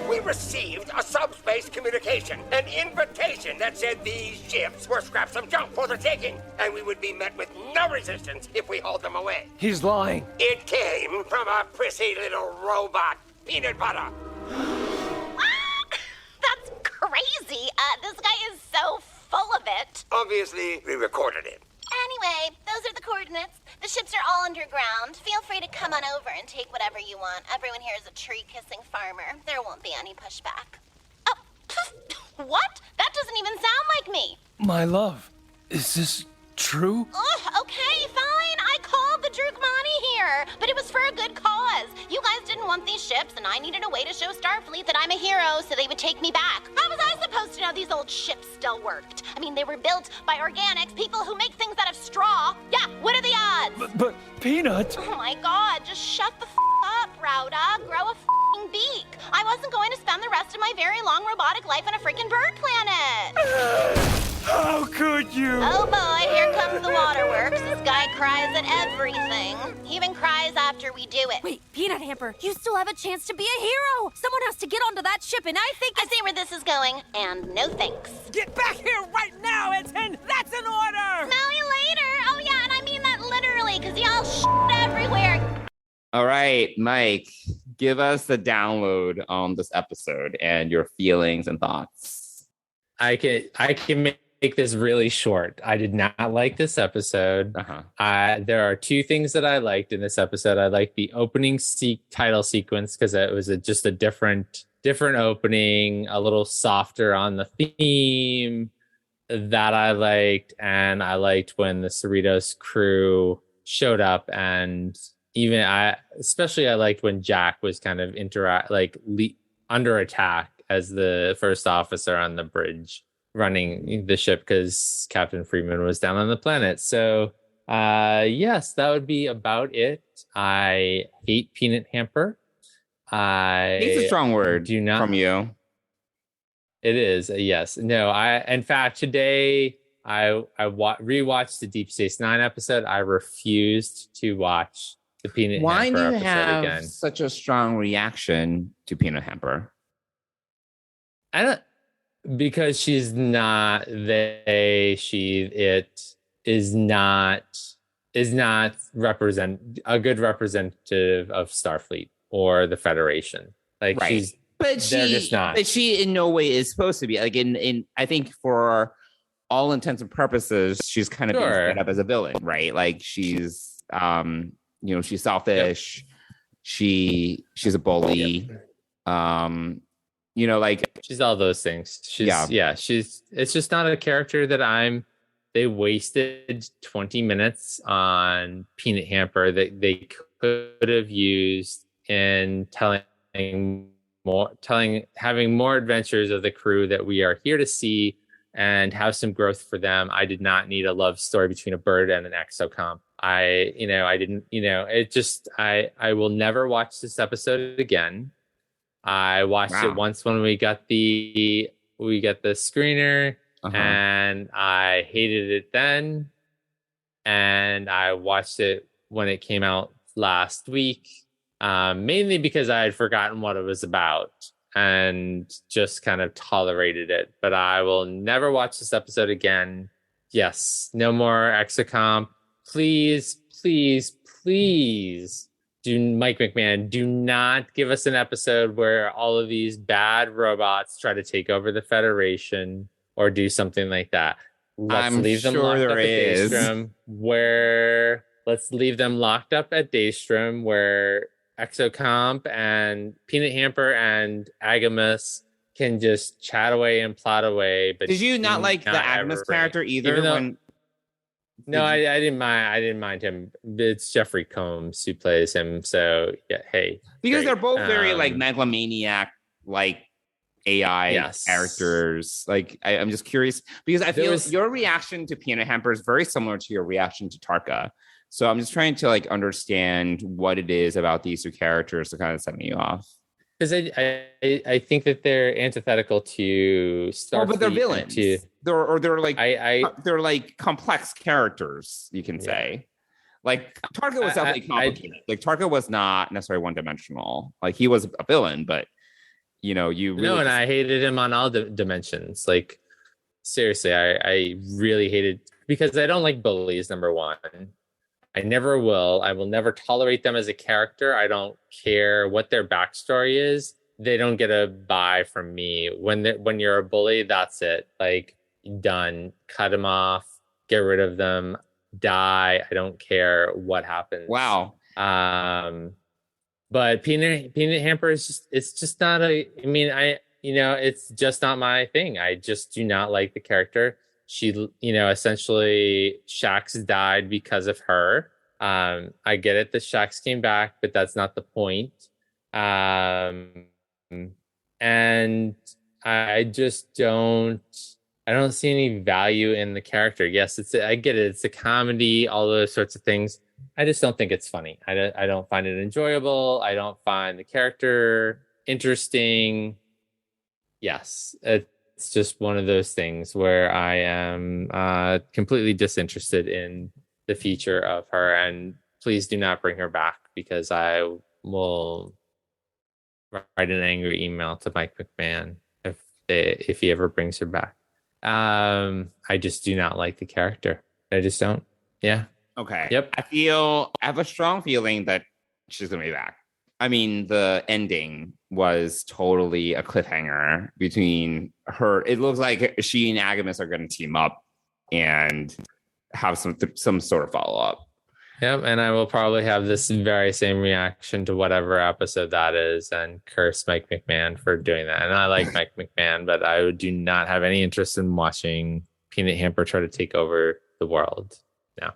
We received a subspace communication, an invitation that said these ships were scraps of junk for the taking, and we would be met with no resistance if we hauled them away. He's lying. It came from a prissy little robot, Peanut Butter. That's crazy. This guy is so full of it. Obviously, we recorded it. Anyway, those are the coordinates. The ships are all underground. Feel free to come on over and take whatever you want. Everyone here is a tree-kissing farmer. There won't be any pushback. Oh, what? That doesn't even sound like me. My love, is this true? Ugh, okay, fine. I called the Drukmani here, but it was for a good cause. You guys didn't want these ships, and I needed a way to show Starfleet that I'm a hero so they would take me back. How was I supposed to know these old ships still worked? I mean, they were built by organics, people who make things out of straw. Yeah, what are the odds? But Peanut... Oh my god, just shut the up, Rauda. Grow a beak. I wasn't going to spend the rest of my very long robotic life on a freaking bird planet. How could you? Oh boy, here comes the waterworks. This guy cries at everything. He even cries after we do it. Wait, Peanut Hamper, you still have a chance to be a hero. Someone has to get onto that ship, and I think I see where this is going, and no thanks. Get back here right now, Ensign! That's an order! Smell you later! Oh yeah, and I mean that literally, because y'all shit everywhere. All right, Mike, give us the download on this episode and your feelings and thoughts. I can make this really short. I did not like this episode. There are two things that I liked in this episode. I liked the opening title sequence because it was just a different opening, a little softer on the theme that I liked. And I liked when the Cerritos crew showed up, and especially I liked when Jack was kind of under attack as the first officer on the bridge running the ship because Captain Freeman was down on the planet. So yes, that would be about it. I hate Peanut Hamper. It's a strong word from you. It is, yes. No, in fact, today I rewatched the Deep Space Nine episode. I refused to watch the Peanut Hamper episode again. Why do you have such a strong reaction to Peanut Hamper? Because she's not it is not a good representative of Starfleet or the Federation. Like, right. They're just not. But she in no way is supposed to be. Like, in I think for all intents and purposes, she's kind of being set up as a villain, right? Like, she's she's selfish. Yep. She's a bully. Yep. Like, she's all those things. It's just not a character that I'm they wasted 20 minutes on Peanut Hamper that they could have used in having more adventures of the crew that we are here to see and have some growth for them. I did not need a love story between a bird and an exocomp. I will never watch this episode again. I watched it once when we got the screener, and I hated it then. And I watched it when it came out last week, mainly because I had forgotten what it was about and just kind of tolerated it. But I will never watch this episode again. Yes, no more exocomp. Please, please, please. Mike McMahon, do not give us an episode where all of these bad robots try to take over the Federation or do something like that. Let's leave them locked up at Daystrom, where Exocomp and Peanut Hamper and Agamus can just chat away and plot away. But did you not like the Agamus character either? No, I didn't mind. I didn't mind him. It's Jeffrey Combs who plays him. So yeah, hey, because they're both very like megalomaniac, like AI characters. Like I'm just curious because I feel your reaction to Peanut Hamper is very similar to your reaction to Tarka. So I'm just trying to like understand what it is about these two characters to kind of set me off. Because I think that they're antithetical to Starfleet. But they're villains. They're like complex characters, you can say. Like Tarka was definitely complicated. Like Tarka was not necessarily one-dimensional. Like he was a villain, but and I hated him on all dimensions. Like seriously, I really hated because I don't like bullies. Number one. I never will. I will never tolerate them as a character. I don't care what their backstory is. They don't get a buy from me. When you're a bully, that's it. Like, done. Cut them off. Get rid of them. Die. I don't care what happens. Wow. But Peanut Hamper is it's just not it's just not my thing. I just do not like the character. She, essentially Shax died because of her. I get it that Shax came back, but that's not the point. And I just don't see any value in the character. Yes, I get it. It's a comedy, all those sorts of things. I just don't think it's funny. I don't find it enjoyable. I don't find the character interesting. Yes, it's just one of those things where I am completely disinterested in the feature of her. And please do not bring her back because I will write an angry email to Mike McMahon if he ever brings her back. I just do not like the character. I just don't. Yeah. Okay. Yep. I have a strong feeling that she's going to be back. I mean, the ending was totally a cliffhanger between her. It looks like she and Agamus are going to team up and have some sort of follow-up. Yep, and I will probably have this very same reaction to whatever episode that is and curse Mike McMahon for doing that. And I like Mike McMahon, but I do not have any interest in watching Peanut Hamper try to take over the world. No.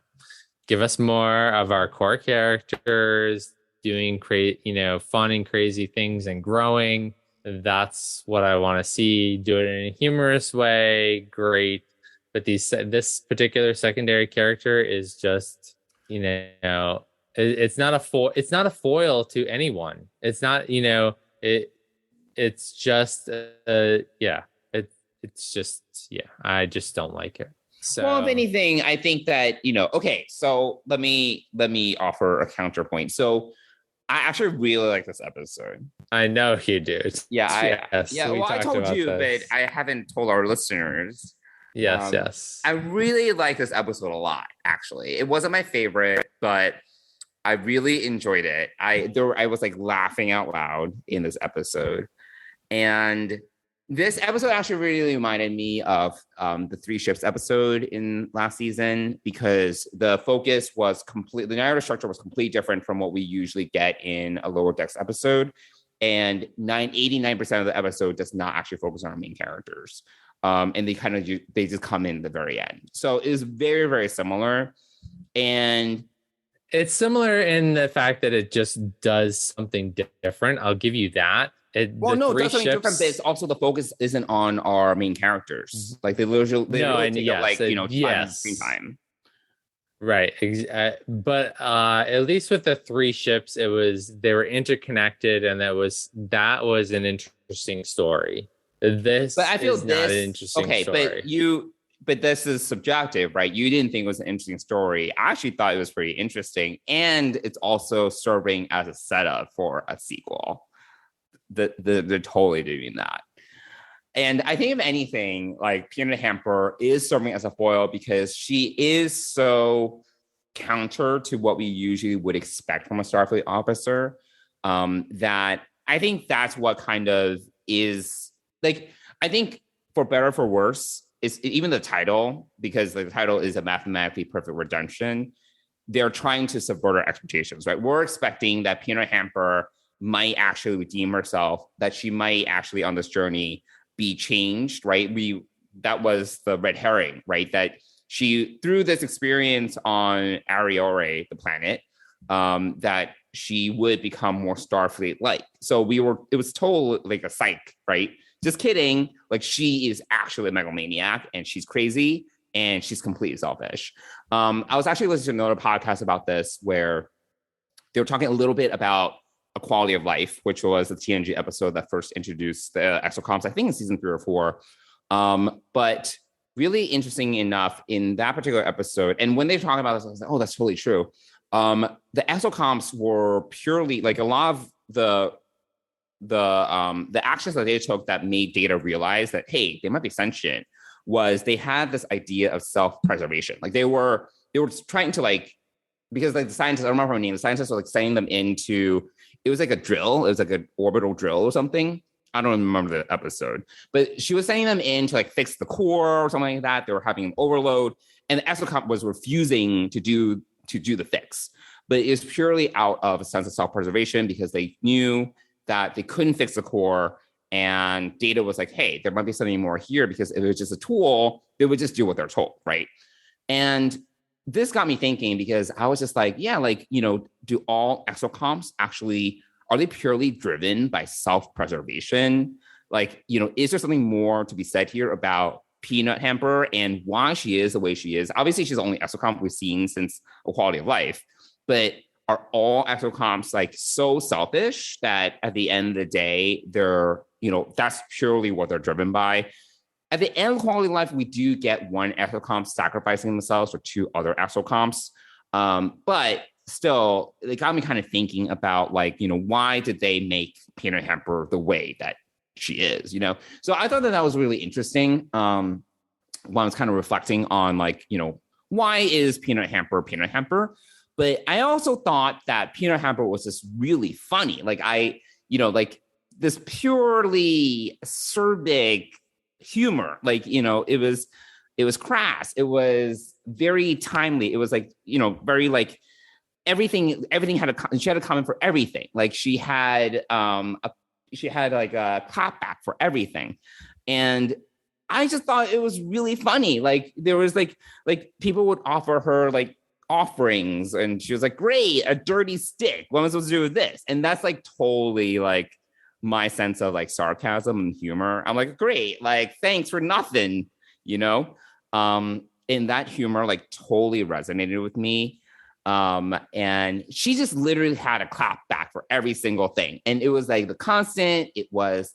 Give us more of our core characters doing fun and crazy things and growing. That's what I want to see. Do it in a humorous way. Great. But this particular secondary character is just, it's not a foil to anyone. It's not, it's just, I just don't like it. So, well, if anything, I think that, okay, so let me offer a counterpoint. So I actually really like this episode. I know you do. Yeah. Well, I told you, but I haven't told our listeners. Yes. I really like this episode a lot, actually. It wasn't my favorite, but I really enjoyed it. I was like laughing out loud in this episode. And this episode actually really reminded me of the Three Ships episode in last season because the focus was the narrative structure was completely different from what we usually get in a Lower Decks episode. And 89% of the episode does not actually focus on our main characters. and they just come in the very end. So it was very, very similar. And it's similar in the fact that it just does something different. I'll give you that. It does something different, but it's also the focus isn't on our main characters. Like they literally screen time. Right. But at least with the 3 ships, they were interconnected, and that was an interesting story. But I feel not an interesting story. But this is subjective, right? You didn't think it was an interesting story. I actually thought it was pretty interesting. And it's also serving as a setup for a sequel. They're totally doing that. And I think if anything, like Peanut Hamper is serving as a foil because she is so counter to what we usually would expect from a Starfleet officer, that I think that's what kind of is like, I think for better or for worse, is even the title, because the title is a mathematically perfect redemption. They're trying to subvert our expectations, right? We're expecting that Peanut Hamper might actually redeem herself, that she might actually on this journey be changed, right? That was the red herring, right? That she, through this experience on Ariore, the planet, that she would become more Starfleet-like. So it was told like a psych, right? Just kidding. Like she is actually a megalomaniac and she's crazy and she's completely selfish. I was actually listening to another podcast about this where they were talking a little bit about A Quality of Life, which was the TNG episode that first introduced the exocomps, I think in season 3 or 4. But really interesting enough in that particular episode. And when they were talking about this, I was like, oh, that's totally true. The exocomps were purely like a lot of the actions that they took that made Data realize that, hey, they might be sentient, was they had this idea of self-preservation. Like they were trying to like, because like the scientists, I don't remember her name, the scientists were like sending them into, it was like a drill, it was like an orbital drill or something. I don't remember the episode, but she was sending them in to like fix the core or something like that. They were having an overload, and the exocomp was refusing to do the fix. But it was purely out of a sense of self-preservation because they knew that they couldn't fix the core, and Data was like, hey, there might be something more here, because if it was just a tool, they would just do what they're told, right? And this got me thinking, because I was just like, yeah, like, you know, do all exocomps actually, are they purely driven by self-preservation? Like, you know, is there something more to be said here about Peanut Hamper and why she is the way she is? Obviously, she's the only exocomp we've seen since A Quality of Life, but are all exocomps like so selfish that at the end of the day, they're, you know, that's purely what they're driven by? At the end of Quality of Life, we do get one exocomp sacrificing themselves for 2 other exocomps. But still, it got me kind of thinking about, like, you know, why did they make Peanut Hamper the way that she is, you know? So I thought that was really interesting. When I was kind of reflecting on, like, you know, why is Peanut Hamper Peanut Hamper? But I also thought that Peanut Hamper was just really funny. Like, like this purely acerbic humor. Like, you know, it was crass. It was very timely. It was like, you know, very like everything she had a comment for everything. Like she had like a clapback for everything. And I just thought it was really funny. Like there was like people would offer her like offerings and she was like, great, a dirty stick. What am I supposed to do with this? And that's like totally like my sense of like sarcasm and humor. I'm like, great, like thanks for nothing, you know? And that humor like totally resonated with me. And she just literally had a clap back for every single thing. And it was like the constant, it was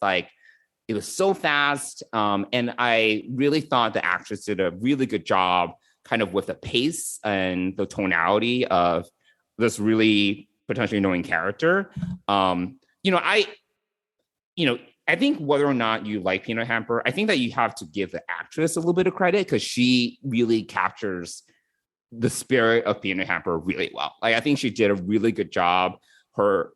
so fast. And I really thought the actress did a really good job kind of with the pace and the tonality of this really potentially annoying character. I think whether or not you like Peanut Hamper, I think that you have to give the actress a little bit of credit because she really captures the spirit of Peanut Hamper really well. Like I think she did a really good job. Her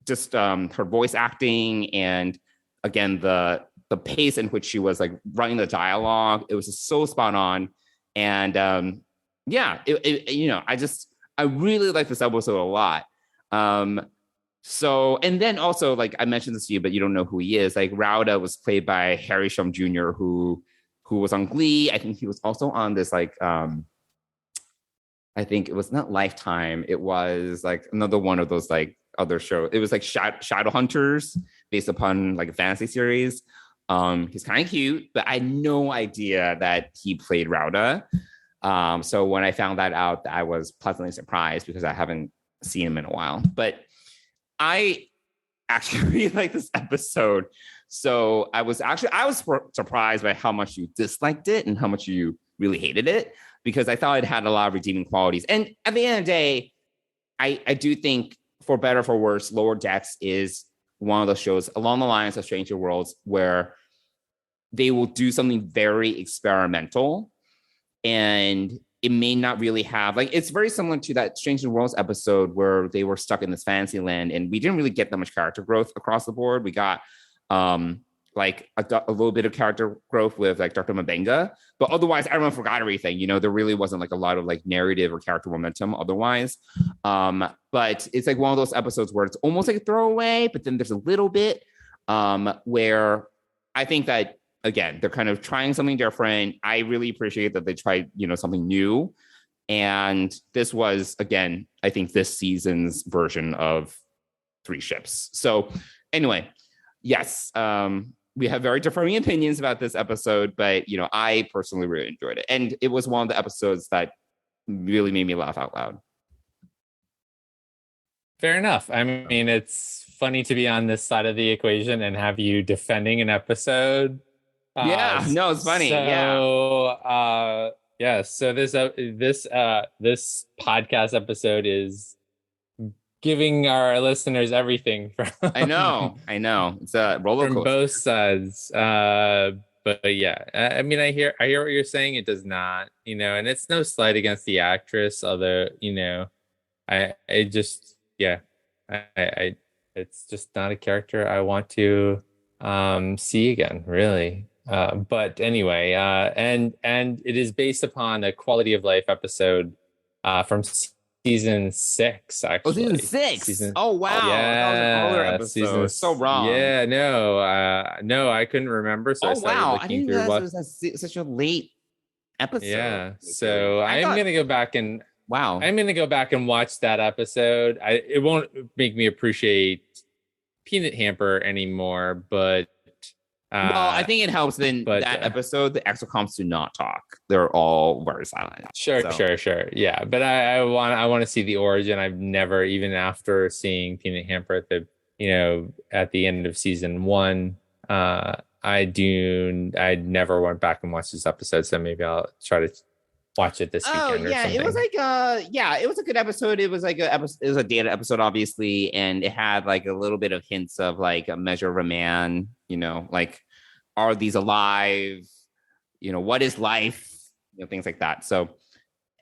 her voice acting and again the pace in which she was like running the dialogue, it was just so spot on. And I really like this episode a lot. So, and then also, like I mentioned this to you, but you don't know who he is. Like Rauda was played by Harry Shum Jr., who was on Glee. I think he was also on this like I think it was not Lifetime. It was like another one of those like other shows. It was like Shadowhunters, based upon like a fantasy series. He's kind of cute, but I had no idea that he played Rauda. So when I found that out, I was pleasantly surprised because I haven't seen him in a while. But I actually really like this episode. So I was surprised by how much you disliked it and how much you really hated it, because I thought it had a lot of redeeming qualities. And at the end of the day, I do think, for better or for worse, Lower Decks is one of those shows along the lines of Stranger Worlds where they will do something very experimental, and it may not really have, like, it's very similar to that Stranger Worlds episode where they were stuck in this fantasy land and we didn't really get that much character growth across the board. We got like a little bit of character growth with like Dr. Mabenga, but otherwise everyone forgot everything. You know, there really wasn't like a lot of like narrative or character momentum otherwise. But it's like one of those episodes where it's almost like a throwaway, but then there's a little bit where I think that, again, they're kind of trying something different. I really appreciate that they tried, you know, something new. And this was, again, I think this season's version of Three Ships. So anyway, yes, we have very differing opinions about this episode, but, you know, I personally really enjoyed it. And it was one of the episodes that really made me laugh out loud. Fair enough. I mean, it's funny to be on this side of the equation and have you defending an episode. Yeah, no, it's funny. So, so this podcast episode is giving our listeners everything from I know. It's a roller coaster from both sides. But yeah, I mean, I hear what you're saying. It does not, you know, and it's no slight against the actress, although, you know, it's just not a character I want to see again, really. But anyway, and it is based upon a quality of life episode from season 6, actually. Oh, season 6. Oh, wow. Yeah, that was an older episode. So wrong. Yeah, no, I couldn't remember. So I started looking through what it was such a late episode. Yeah, so I'm gonna go back and I'm gonna go back and watch that episode. It won't make me appreciate Peanut Hamper anymore, but well, I think it helps. Then that episode, the exocomps do not talk; they're all very silent. Sure. Yeah, but I want to see the origin. I've never, even after seeing Peanut Hamper at the end of season 1, I never went back and watched this episode. So maybe I'll try to watch it this weekend. Yeah, it was like it was a good episode. It was like it was a data episode, obviously, and it had like a little bit of hints of like A Measure of a Man, you know, like, are these alive? You know, what is life? You know, things like that. So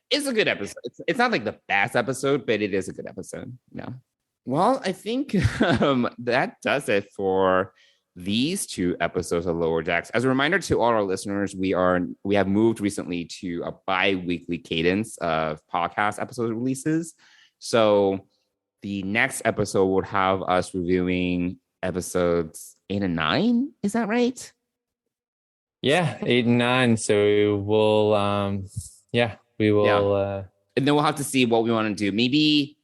it's a good episode. It's not like the best episode, but it is a good episode. Yeah. Well, I think that does it for these 2 episodes of Lower Decks. As a reminder to all our listeners, we have moved recently to a bi-weekly cadence of podcast episode releases. So the next episode will have us reviewing episodes 8 and 9. Is that right? Yeah, 8 and 9. So we'll we will and then we'll have to see what we want to do. Maybe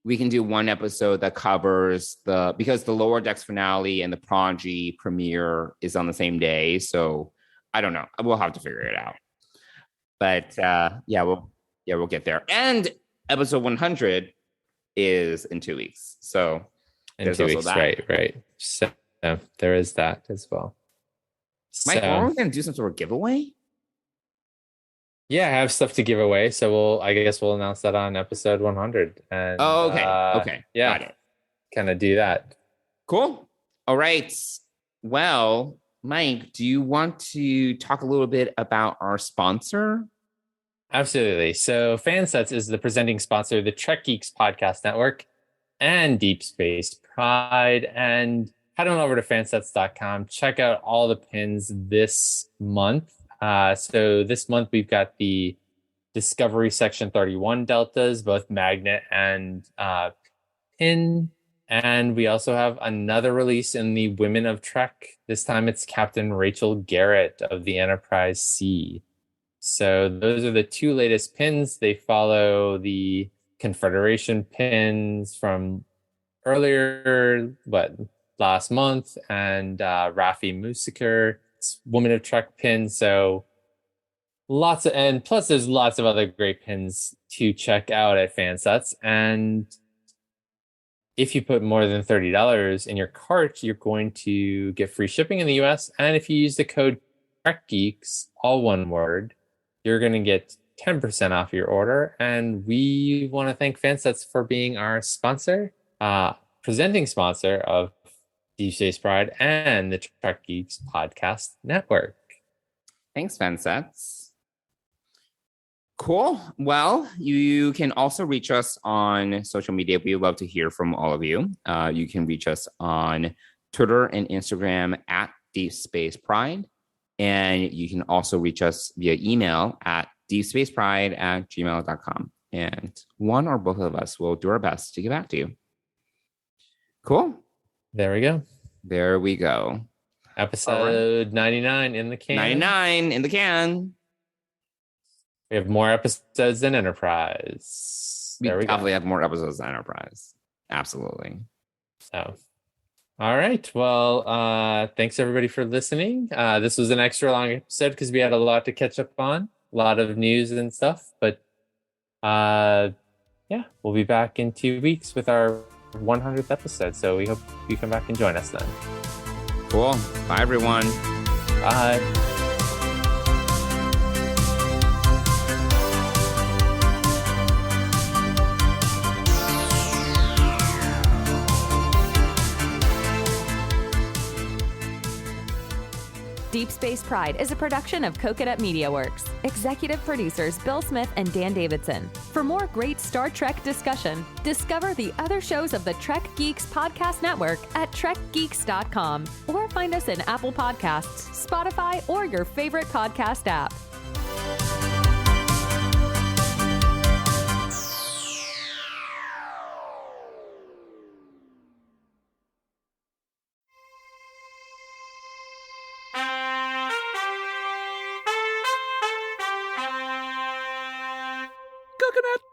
we can do one episode that covers because the Lower Decks finale and the Prodigy premiere is on the same day. So I don't know. We'll have to figure it out. But we'll get there. And episode 100 is in 2 weeks. So in 2 weeks, right. So there is that as well. Mike, are we going to do some sort of giveaway? Yeah, I have stuff to give away. So I guess we'll announce that on episode 100. And, okay. Yeah, got it. Kind of do that. Cool. All right. Well, Mike, do you want to talk a little bit about our sponsor? Absolutely. So Fansets is the presenting sponsor of the Trek Geeks Podcast Network and Deep Space Pride. And head on over to fansets.com. Check out all the pins this month. So this month we've got the Discovery Section 31 deltas, both magnet and pin. And we also have another release in the Women of Trek. This time it's Captain Rachel Garrett of the Enterprise C. So those are the two latest pins. They follow the Confederation pins from earlier, last month, and Raffi Musiker's Woman of Trek pin. So and plus there's lots of other great pins to check out at Fansets. And if you put more than $30 in your cart, you're going to get free shipping in the US. And if you use the code TrekGeeks, all one word, you're going to get 10% off your order. And we want to thank Fansets for being our sponsor, presenting sponsor of Deep Space Pride and the Trek Geeks Podcast Network. Thanks, Fansets. Cool. Well, you can also reach us on social media. We would love to hear from all of you. You can reach us on Twitter and Instagram at Deep Space Pride. And you can also reach us via email at deepspacepride@gmail.com. And one or both of us will do our best to get back to you. Cool. There we go. There we go. Episode 99 in the can. 99 in the can. We have more episodes than Enterprise. We definitely have more episodes than Enterprise. Absolutely. So, all right. Well, thanks everybody for listening. This was an extra long episode because we had a lot to catch up on, a lot of news and stuff. But yeah, we'll be back in 2 weeks with our 100th episode. So we hope you come back and join us then. Cool. Bye, everyone. Bye. Deep Space Pride is a production of Coconut Media Works. Executive producers Bill Smith and Dan Davidson. For more great Star Trek discussion, discover the other shows of the Trek Geeks Podcast Network at trekgeeks.com or find us in Apple Podcasts, Spotify, or your favorite podcast app. Coconut.